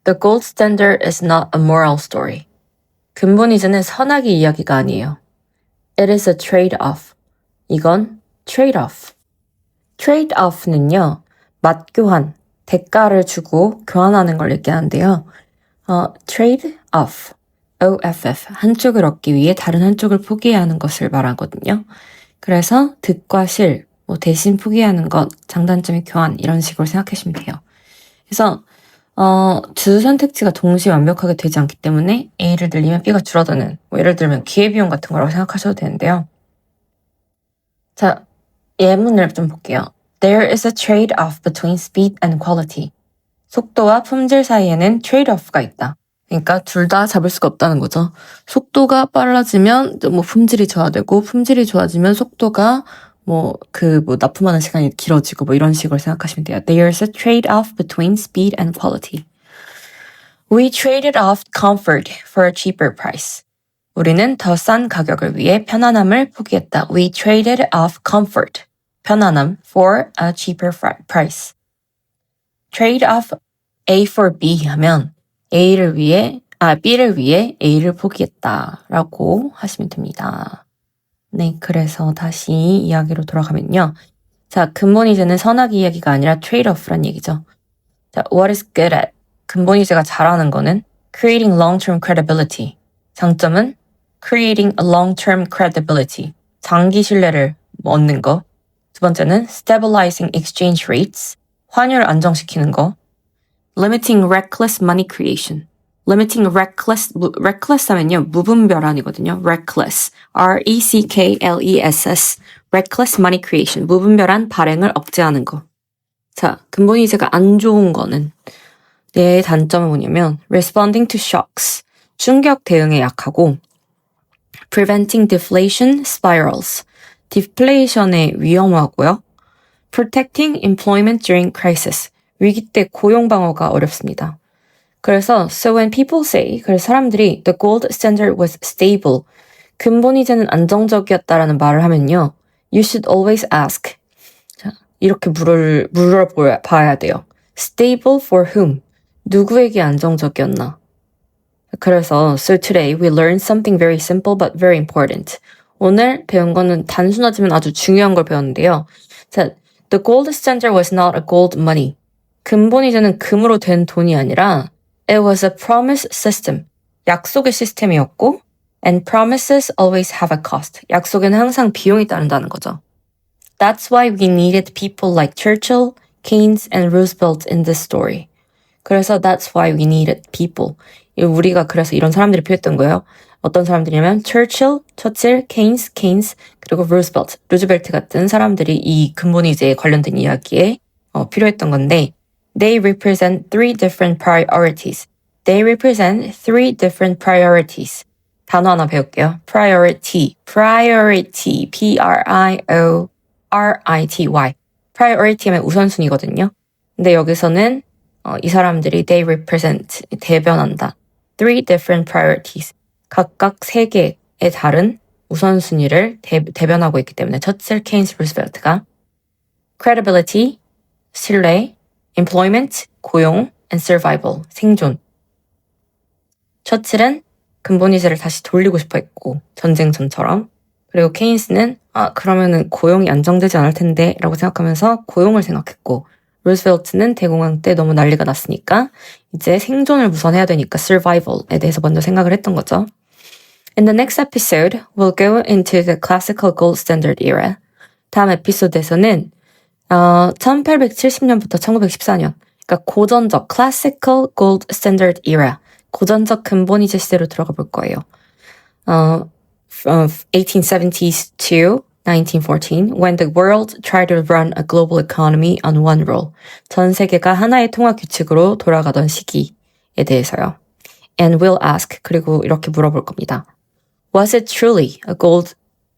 The gold standard is not a moral story. 근본이제는 선악의 이야기가 아니에요. It is a trade-off. 이건 trade-off. trade-off는요, 맞교환, 대가를 주고 교환하는 걸 얘기하는데요. trade-off, OFF, 한쪽을 얻기 위해 다른 한쪽을 포기해야 하는 것을 말하거든요. 그래서 득과 실, 대신 포기하는 것, 장단점의 교환 이런 식으로 생각하시면 돼요. 그래서 두 선택지가 동시에 완벽하게 되지 않기 때문에 A를 늘리면 B가 줄어드는, 예를 들면 기회비용 같은 거라고 생각하셔도 되는데요. 자, 예문을 좀 볼게요. There is a trade-off between speed and quality. 속도와 품질 사이에는 trade-off가 있다. 그러니까 둘 다 잡을 수가 없다는 거죠. 속도가 빨라지면 품질이 저하되고 품질이 좋아지면 속도가 납품하는 시간이 길어지고 이런 식으로 생각하시면 돼요. There's a trade-off between speed and quality. We traded off comfort for a cheaper price. 우리는 더 싼 가격을 위해 편안함을 포기했다. We traded off comfort, 편안함, for a cheaper price. Trade off A for B 하면 A를 위해 B를 위해 A를 포기했다라고 하시면 됩니다. 네, 그래서 다시 이야기로 돌아가면요. 자, 근본 이제는 선악의 이야기가 아니라 trade-off란 얘기죠. 자, what is good at? 근본 이제가 잘하는 거는 creating long-term credibility. 장점은 creating a long-term credibility. 장기 신뢰를 얻는 거. 두 번째는 stabilizing exchange rates. 환율을 안정시키는 거. limiting reckless money creation. limiting reckless 하면요. 무분별한이거든요. reckless. R-E-C-K-L-E-S-S. reckless money creation. 무분별한 발행을 억제하는 거. 자, 근본 이제가 안 좋은 거는 얘의 단점은 뭐냐면 responding to shocks. 충격 대응에 약하고 preventing deflation spirals. 디플레이션에 위험하고요. protecting employment during crisis. 위기 때 고용 방어가 어렵습니다. 그래서 so when people say, 그래서 사람들이 the gold standard was stable, 근본 이제는 안정적이었다라는 말을 하면요. you should always ask. 자, 이렇게 물어봐야 돼요. stable for whom? 누구에게 안정적이었나? 그래서 so today we learned something very simple but very important. 오늘 배운 거는 단순하지만 아주 중요한 걸 배웠는데요. 자, the gold standard was not a gold money. 근본 이제는 금으로 된 돈이 아니라 it was a promise system. 약속의 시스템이었고 and promises always have a cost. 약속에는 항상 비용이 따른다는 거죠. That's why we needed people like Churchill, Keynes, and Roosevelt in this story. 그래서 that's why we needed people. 우리가 그래서 이런 사람들이 필요했던 거예요. 어떤 사람들이냐면 Churchill, Keynes, 그리고 Roosevelt, 루즈벨트 같은 사람들이 이 근본 이제에 관련된 이야기에 필요했던 건데 They represent three different priorities. They represent three different priorities. 단어 하나 배울게요. Priority, P-R-I-O-R-I-T-Y. Priority 하면 우선순위거든요. 근데 여기서는 이 사람들이 they represent, 대변한다. Three different priorities. 각각 세 개의 다른 우선순위를 대변하고 있기 때문에 처칠, 케인스, 루스벨트가 credibility, 신뢰, employment, 고용, and survival, 생존. 처칠은 근본 이제를 다시 돌리고 싶어 했고 전쟁 전처럼. 그리고 케인스는 그러면은 고용이 안정되지 않을 텐데 라고 생각하면서 고용을 생각했고 루스벨트는 대공황 때 너무 난리가 났으니까 이제 생존을 우선해야 되니까 survival에 대해서 먼저 생각을 했던 거죠. In the next episode, we'll go into the classical gold standard era. 다음 에피소드에서는 1870년부터 1914년, 그러니까 고전적 classical gold standard era, 고전적 근본 이제 시대로 들어가 볼 거예요. From 1870s to 1914, when the world tried to run a global economy on one rule. 전 세계가 하나의 통화 규칙으로 돌아가던 시기에 대해서요. And we'll ask, 그리고 이렇게 물어볼 겁니다. Was it truly a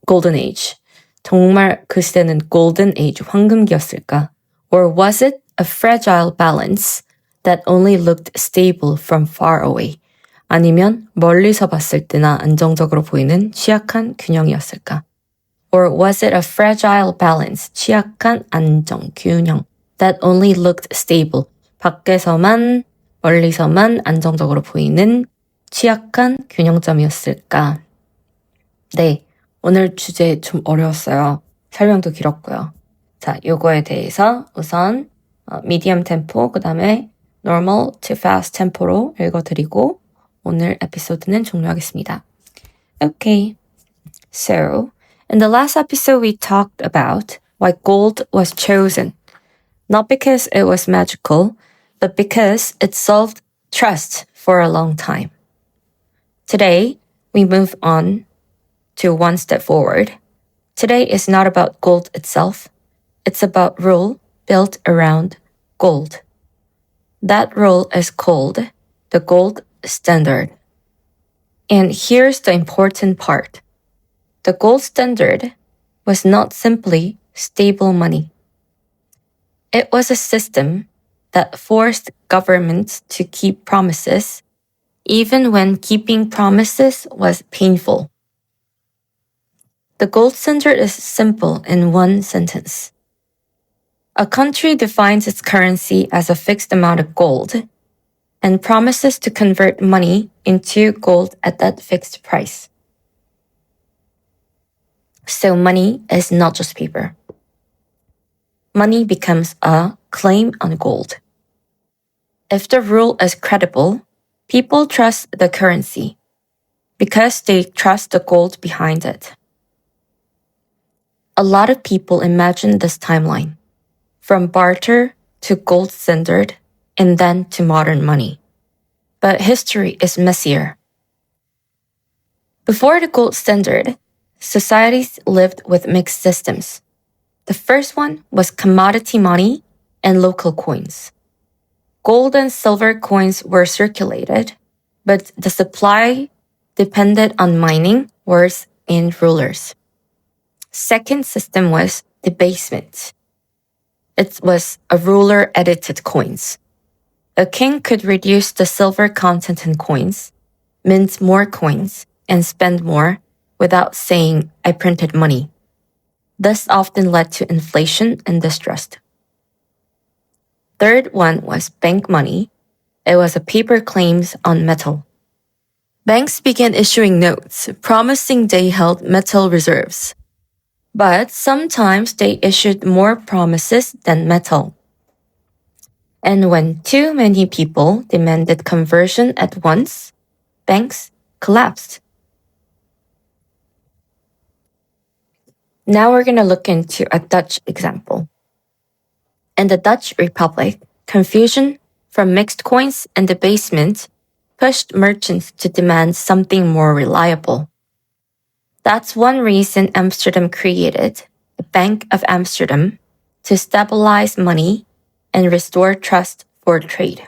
golden age? 정말 그 시대는 golden age, 황금기였을까? Or was it a fragile balance that only looked stable from far away? 아니면 멀리서 봤을 때나 안정적으로 보이는 취약한 균형이었을까? Or was it a fragile balance, 취약한 안정, 균형, that only looked stable, 밖에서만, 멀리서만 안정적으로 보이는 취약한 균형점이었을까? 네, 오늘 주제 좀 어려웠어요. 설명도 길었고요. 자, 요거에 대해서 우선 medium tempo, 그 다음에 normal to fast tempo로 읽어드리고 오늘 에피소드는 종료하겠습니다. Okay, so in the last episode we talked about why gold was chosen. Not because it was magical, but because it solved trust for a long time. Today, we move on to one step forward. Today is not about gold itself. It's about rule built around gold. That rule is called the gold standard. And here's the important part. The gold standard was not simply stable money. It was a system that forced governments to keep promises, even when keeping promises was painful. The gold standard is simple in one sentence. A country defines its currency as a fixed amount of gold, and promises to convert money into gold at that fixed price. So money is not just paper. Money becomes a claim on gold. If the rule is credible, people trust the currency because they trust the gold behind it. A lot of people imagine this timeline, from barter to gold standard and then to modern money. But history is messier. Before the gold standard, societies lived with mixed systems. The first one was commodity money and local coins. Gold and silver coins were circulated, but the supply depended on mining, wars, and rulers. Second system was debasement. It was a ruler-edited coins. A king could reduce the silver content in coins, mint more coins, and spend more without saying, "I printed money." This often led to inflation and distrust. Third one was bank money. It was a paper claims on metal. Banks began issuing notes, promising they held metal reserves. But sometimes they issued more promises than metal. And when too many people demanded conversion at once, banks collapsed. Now we're going to look into a Dutch example. In the Dutch Republic, confusion from mixed coins and debasement pushed merchants to demand something more reliable. That's one reason Amsterdam created the Bank of Amsterdam to stabilize money and restore trust for trade.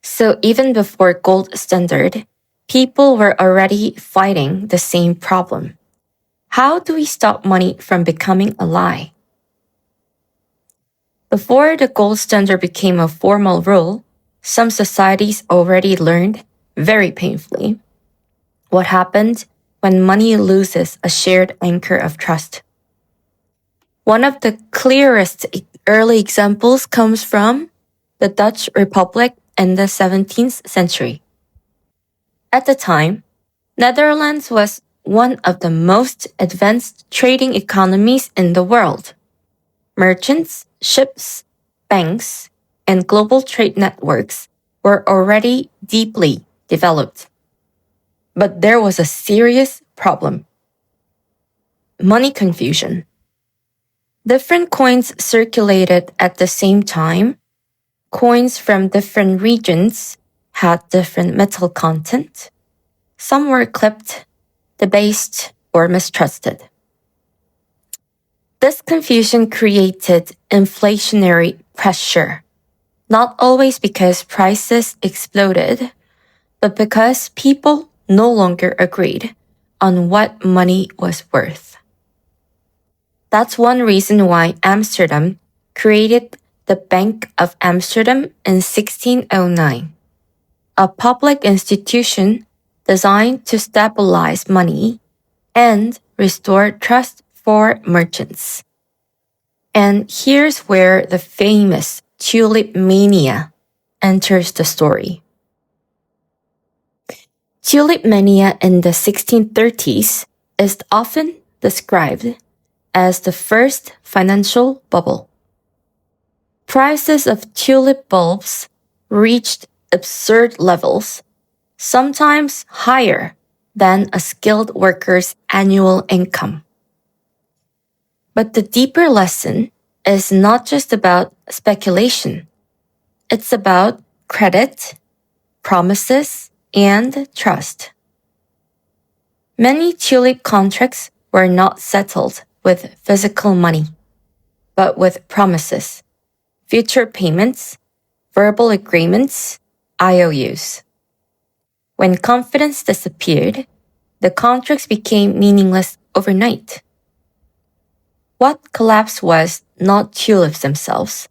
So even before gold standard, people were already fighting the same problem. How do we stop money from becoming a lie? Before the gold standard became a formal rule, some societies already learned, very painfully, what happened when money loses a shared anchor of trust. One of the clearest early examples comes from the Dutch Republic in the 17th century. At the time, Netherlands was one of the most advanced trading economies in the world. Merchants, ships, banks, and global trade networks were already deeply developed. But there was a serious problem. Money confusion. Different coins circulated at the same time. Coins from different regions had different metal content. Some were clipped, debased, or mistrusted. This confusion created inflationary pressure, not always because prices exploded, but because people no longer agreed on what money was worth. That's one reason why Amsterdam created the Bank of Amsterdam in 1609, a public institution designed to stabilize money and restore trust for merchants. And here's where the famous tulip mania enters the story. Tulip mania in the 1630s is often described as the first financial bubble. Prices of tulip bulbs reached absurd levels, sometimes higher than a skilled worker's annual income. But the deeper lesson is not just about speculation. It's about credit, promises, and trust. Many tulip contracts were not settled with physical money, but with promises, future payments, verbal agreements, IOUs. When confidence disappeared, the contracts became meaningless overnight. What collapsed was not tulips themselves,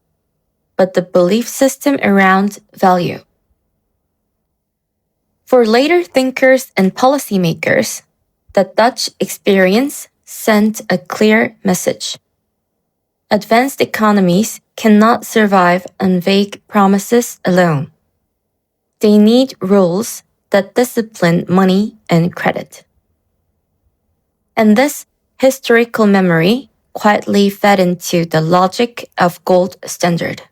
but the belief system around value. For later thinkers and policymakers, the Dutch experience sent a clear message. Advanced economies cannot survive on vague promises alone. They need rules that discipline money and credit. And this historical memory quietly fed into the logic of gold standard.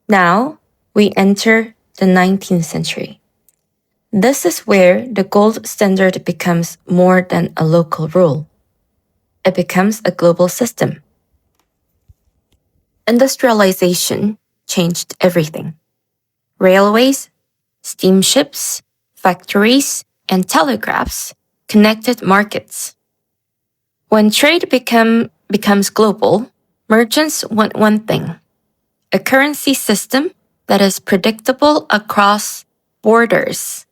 Now we enter the 19th century. This is where the gold standard becomes more than a local rule. It becomes a global system. Industrialization changed everything. Railways, steamships, factories, and telegraphs connected markets. When trade becomes global, merchants want one thing: a currency system that is predictable across borders.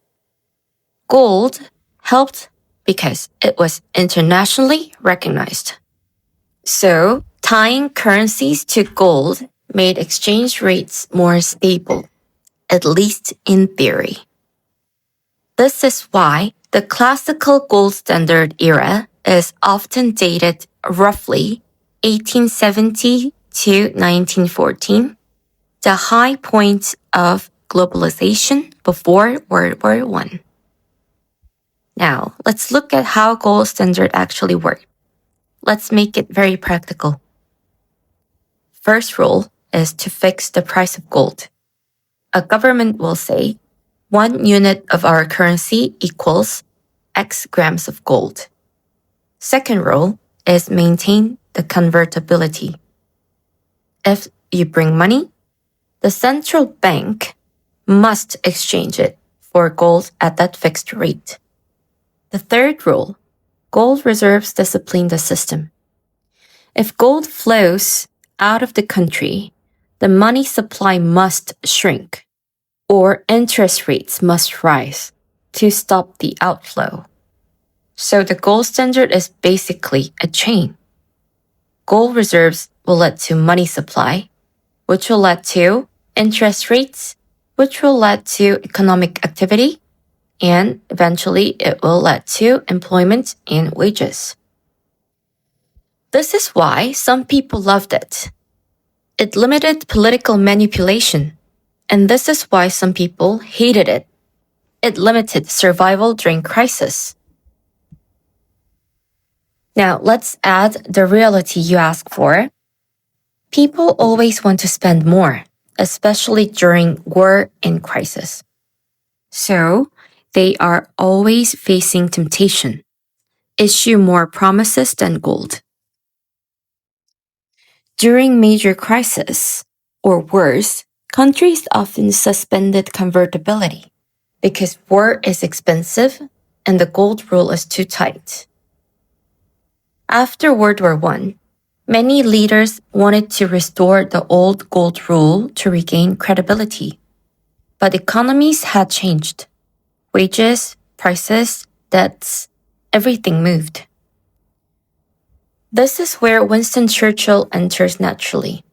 Gold helped because it was internationally recognized. So, tying currencies to gold made exchange rates more stable, at least in theory. This is why the classical gold standard era is often dated roughly 1870 to 1914, the high point of globalization before World War I. Now, let's look at how gold standard actually worked. Let's make it very practical. First rule is to fix the price of gold. A government will say, 1 unit of our currency equals X grams of gold. Second rule is maintain the convertibility. If you bring money, the central bank must exchange it for gold at that fixed rate. The third rule, gold reserves discipline the system. If gold flows out of the country, the money supply must shrink, or interest rates must rise to stop the outflow. So the gold standard is basically a chain. Gold reserves will lead to money supply, which will lead to interest rates, which will lead to economic activity, and eventually it will lead to employment and wages. This is why some people loved it. It limited political manipulation, and this is why some people hated it. It limited survival during crisis. Now, let's add the reality you ask for. People always want to spend more, especially during war and crisis. So, they are always facing temptation. Issue more promises than gold. During major crisis, or worse, countries often suspended convertibility because war is expensive and the gold rule is too tight. After World War I, many leaders wanted to restore the old gold rule to regain credibility. But economies had changed. Wages, prices, debts, everything moved. This is where Winston Churchill enters naturally.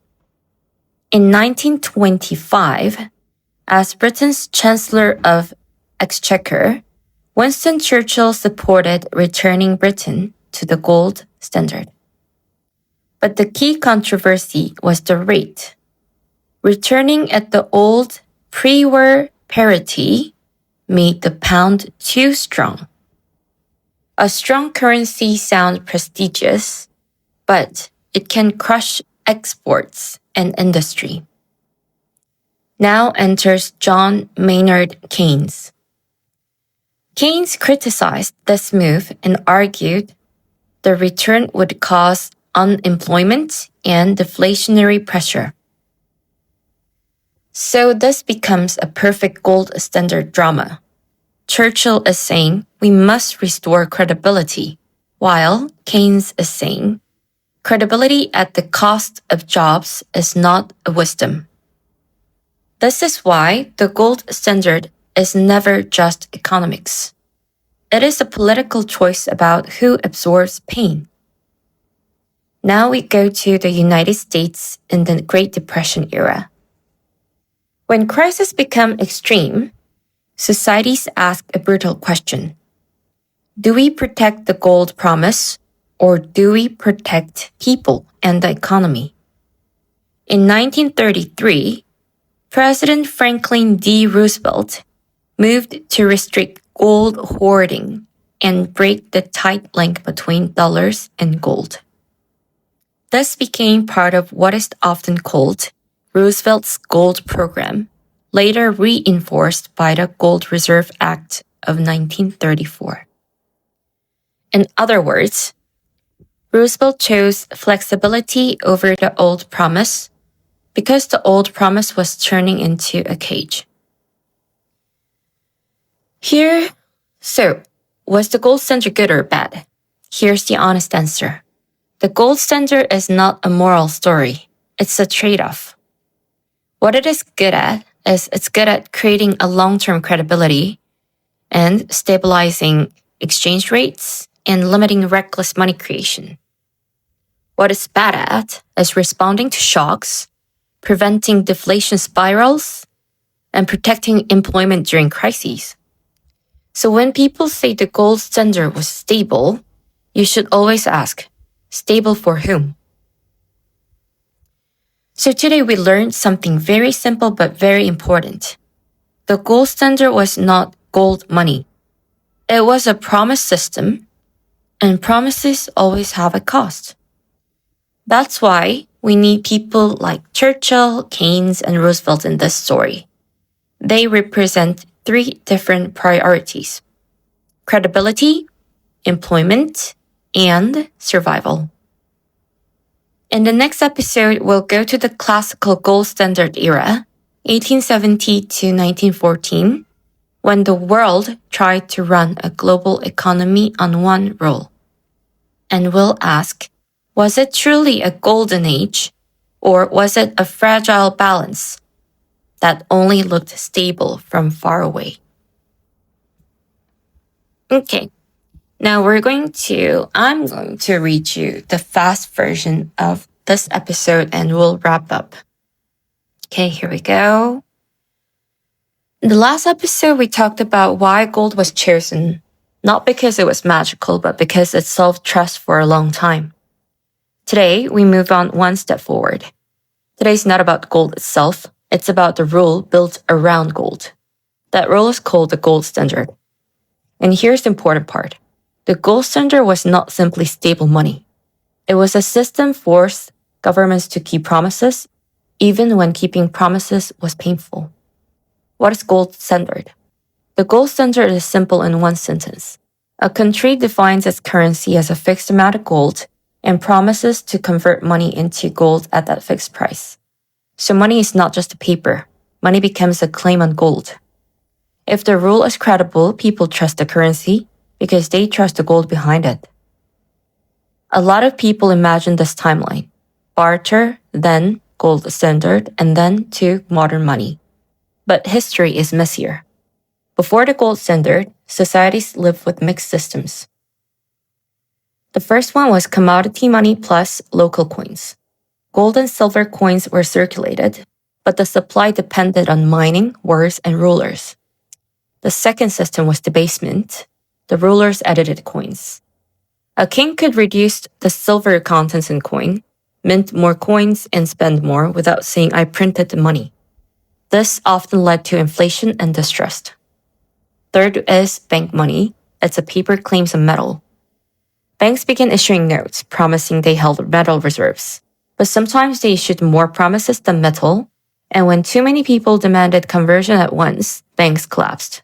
In 1925, as Britain's Chancellor of Exchequer, Winston Churchill supported returning Britain to the gold standard. But the key controversy was the rate. Returning at the old pre-war parity made the pound too strong. A strong currency sounds prestigious, but it can crush exports and industry. Now enters John Maynard Keynes. Keynes criticized this move and argued the return would cause unemployment and deflationary pressure. So this becomes a perfect gold standard drama. Churchill is saying we must restore credibility, while Keynes is saying credibility at the cost of jobs is not a wisdom. This is why the gold standard is never just economics. It is a political choice about who absorbs pain. Now we go to the United States in the Great Depression era. When crises become extreme, societies ask a brutal question. Do we protect the gold promise, or do we protect people and the economy? In 1933, President Franklin D. Roosevelt moved to restrict gold hoarding and break the tight link between dollars and gold. This became part of what is often called Roosevelt's Gold Program, later reinforced by the Gold Reserve Act of 1934. In other words, Roosevelt chose flexibility over the old promise because the old promise was turning into a cage. So, was the gold standard good or bad? Here's the honest answer. The gold standard is not a moral story. It's a trade-off. What it is good at is it's good at creating a long-term credibility and stabilizing exchange rates and limiting reckless money creation. What it's bad at is responding to shocks, preventing deflation spirals, and protecting employment during crises. So when people say the gold standard was stable, you should always ask, stable for whom? So today we learned something very simple but very important. The gold standard was not gold money. It was a promise system, and promises always have a cost. That's why we need people like Churchill, Keynes, and Roosevelt in this story. They represent 3 different priorities: credibility, employment, and survival. In the next episode, we'll go to the classical gold standard era, 1870 to 1914, when the world tried to run a global economy on one rule. And we'll ask, was it truly a golden age, or was it a fragile balance that only looked stable from far away? Okay, now I'm going to read you the fast version of this episode and we'll wrap up. Okay, here we go. In the last episode, we talked about why gold was chosen, not because it was magical, but because it solved trust for a long time. Today, we move on one step forward. Today's not about gold itself, it's about the rule built around gold. That rule is called the gold standard. And here's the important part. The gold standard was not simply stable money. It was a system forced governments to keep promises, even when keeping promises was painful. What is gold standard? The gold standard is simple in one sentence. A country defines its currency as a fixed amount of gold and promises to convert money into gold at that fixed price. So money is not just a paper. Money becomes a claim on gold. If the rule is credible, people trust the currency because they trust the gold behind it. A lot of people imagine this timeline. Barter, then gold standard, and then to modern money. But history is messier. Before the gold standard, societies lived with mixed systems. The first one was commodity money plus local coins. Gold and silver coins were circulated, but the supply depended on mining, wars, and rulers. The second system was debasement. The rulers edited coins. A king could reduce the silver contents in coin, mint more coins, and spend more without saying, "I printed the money." This often led to inflation and distrust. Third is bank money. It's a paper claims of metal. Banks began issuing notes, promising they held metal reserves. But sometimes they issued more promises than metal, and when too many people demanded conversion at once, banks collapsed.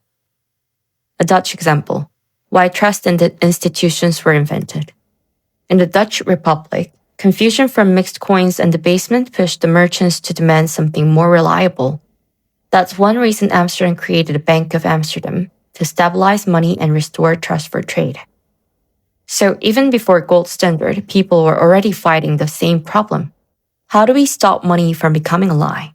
A Dutch example. Why trust in the institutions were invented. In the Dutch Republic, confusion from mixed coins and debasement pushed the merchants to demand something more reliable. That's one reason Amsterdam created a Bank of Amsterdam, to stabilize money and restore trust for trade. So even before gold standard, people were already fighting the same problem. How do we stop money from becoming a lie?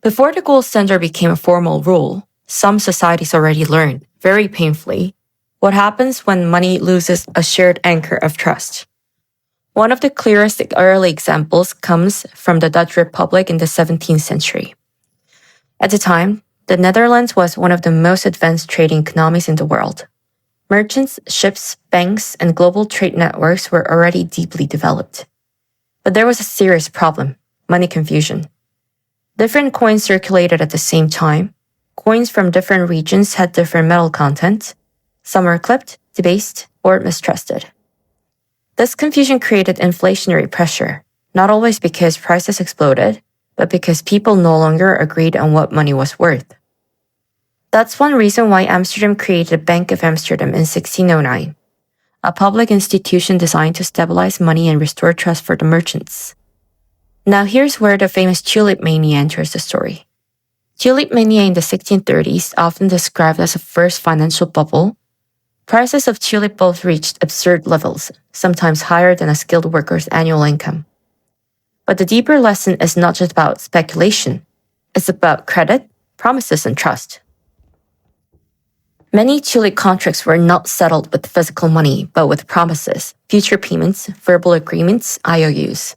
Before the gold standard became a formal rule, some societies already learned, very painfully, what happens when money loses a shared anchor of trust. One of the clearest early examples comes from the Dutch Republic in the 17th century. At the time, the Netherlands was one of the most advanced trading economies in the world. Merchants, ships, banks, and global trade networks were already deeply developed. But there was a serious problem, money confusion. Different coins circulated at the same time. Coins from different regions had different metal content. Some were clipped, debased, or mistrusted. This confusion created inflationary pressure, not always because prices exploded, but because people no longer agreed on what money was worth. That's one reason why Amsterdam created a Bank of Amsterdam in 1609, a public institution designed to stabilize money and restore trust for the merchants. Now here's where the famous tulip mania enters the story. Tulip mania in the 1630s, often described as a first financial bubble, prices of tulip bulbs reached absurd levels, sometimes higher than a skilled worker's annual income. But the deeper lesson is not just about speculation, it's about credit, promises, and trust. Many tulip contracts were not settled with physical money, but with promises, future payments, verbal agreements, IOUs.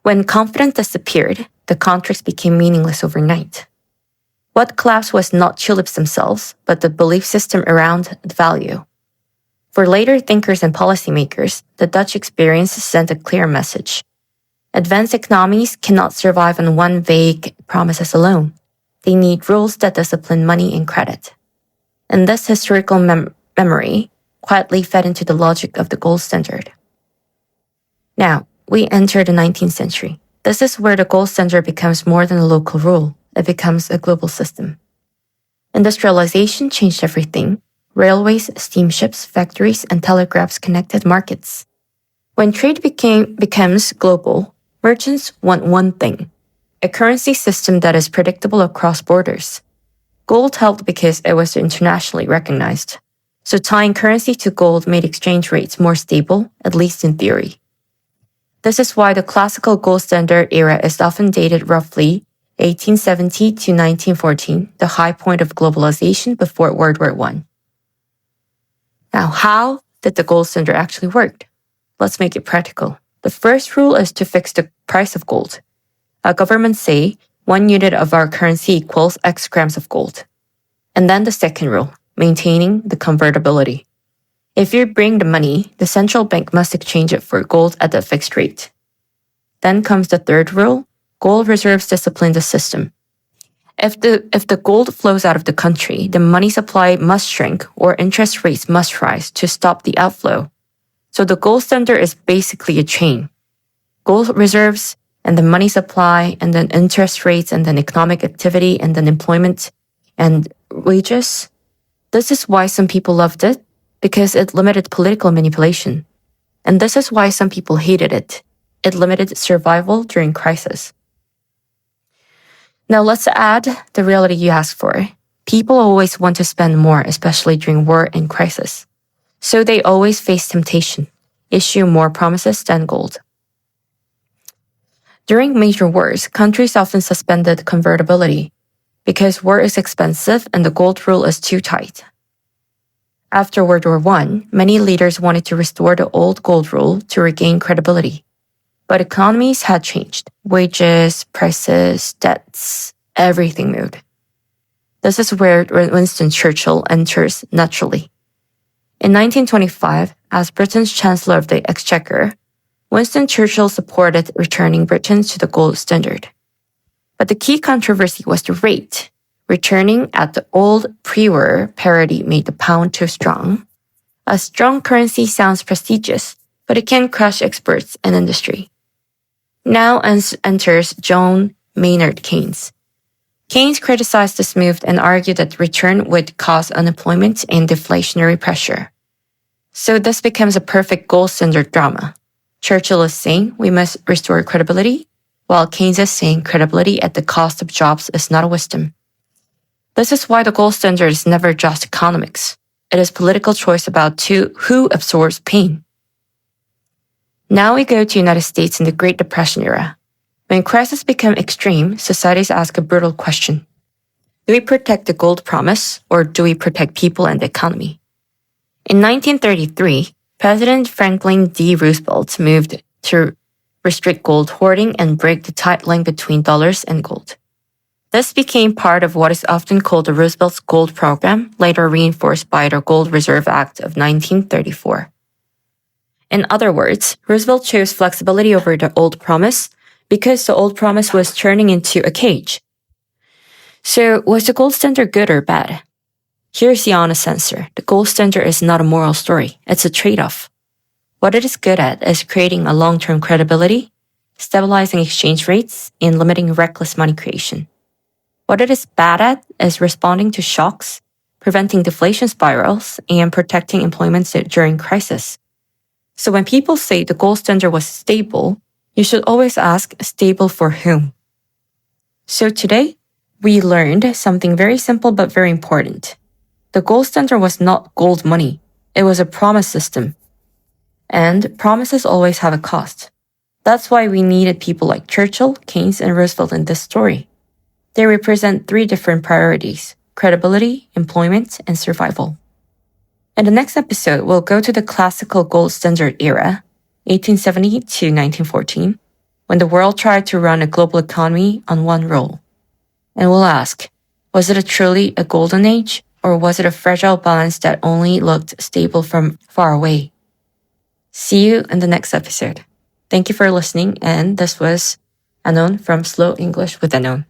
When confidence disappeared, the contracts became meaningless overnight. What collapsed was not tulips themselves, but the belief system around the value. For later thinkers and policymakers, the Dutch experience sent a clear message. Advanced economies cannot survive on one vague promises alone. They need rules that discipline money and credit. And this historical memory quietly fed into the logic of the gold standard. Now, we enter the 19th century. This is where the gold standard becomes more than a local rule. It becomes a global system. Industrialization changed everything. Railways, steamships, factories, and telegraphs connected markets. When trade becomes global, merchants want one thing, a currency system that is predictable across borders. Gold helped because it was internationally recognized. So tying currency to gold made exchange rates more stable, at least in theory. This is why the classical gold standard era is often dated roughly 1870 to 1914, the high point of globalization before World War I. Now, how did the gold standard actually work? Let's make it practical. The first rule is to fix the price of gold. Governments say 1 unit of our currency equals X grams of gold. And then the second rule, maintaining the convertibility. If you bring the money, the central bank must exchange it for gold at a fixed rate. Then comes the third rule, gold reserves discipline the system. If the gold flows out of the country, the money supply must shrink or interest rates must rise to stop the outflow. So the gold standard is basically a chain. Gold reserves and the money supply and then interest rates and then economic activity and then employment and wages. This is why some people loved it, because it limited political manipulation. And this is why some people hated it. It limited survival during crisis. Now let's add the reality you asked for. People always want to spend more, especially during war and crisis. So they always face temptation, issue more promises than gold. During major wars, countries often suspended convertibility because war is expensive and the gold rule is too tight. After World War I, many leaders wanted to restore the old gold rule to regain credibility. But economies had changed. Wages, prices, debts, everything moved. This is where Winston Churchill enters naturally. In 1925, as Britain's Chancellor of the Exchequer, Winston Churchill supported returning Britain to the gold standard. But the key controversy was the rate. Returning at the old pre-war parity made the pound too strong. A strong currency sounds prestigious, but it can crush experts and industry. Now enters John Maynard Keynes. Keynes criticized this move and argued that return would cause unemployment and deflationary pressure. So this becomes a perfect gold standard drama. Churchill is saying we must restore credibility, while Keynes is saying credibility at the cost of jobs is not a wisdom. This is why the gold standard is never just economics. It is political choice about who absorbs pain. Now we go to the United States in the Great Depression era. When crises become extreme, societies ask a brutal question. Do we protect the gold promise, or do we protect people and the economy? In 1933, President Franklin D. Roosevelt moved to restrict gold hoarding and break the tight link between dollars and gold. This became part of what is often called the Roosevelt's Gold Program, later reinforced by the Gold Reserve Act of 1934. In other words, Roosevelt chose flexibility over the old promise, because the old promise was turning into a cage. So was the gold standard good or bad? Here's the honest answer. The gold standard is not a moral story. It's a trade-off. What it is good at is creating a long-term credibility, stabilizing exchange rates, and limiting reckless money creation. What it is bad at is responding to shocks, preventing deflation spirals, and protecting employment during crisis. So when people say the gold standard was stable, you should always ask, stable for whom? So today, we learned something very simple but very important. The gold standard was not gold money. It was a promise system. And promises always have a cost. That's why we needed people like Churchill, Keynes, and Roosevelt in this story. They represent 3 different priorities: credibility, employment, and survival. In the next episode, we'll go to the classical gold standard era, 1870 to 1914, when the world tried to run a global economy on one rule. And we'll ask, was it truly a golden age, or was it a fragile balance that only looked stable from far away? See you in the next episode. Thank you for listening, and this was Anon from Slow English with Anon.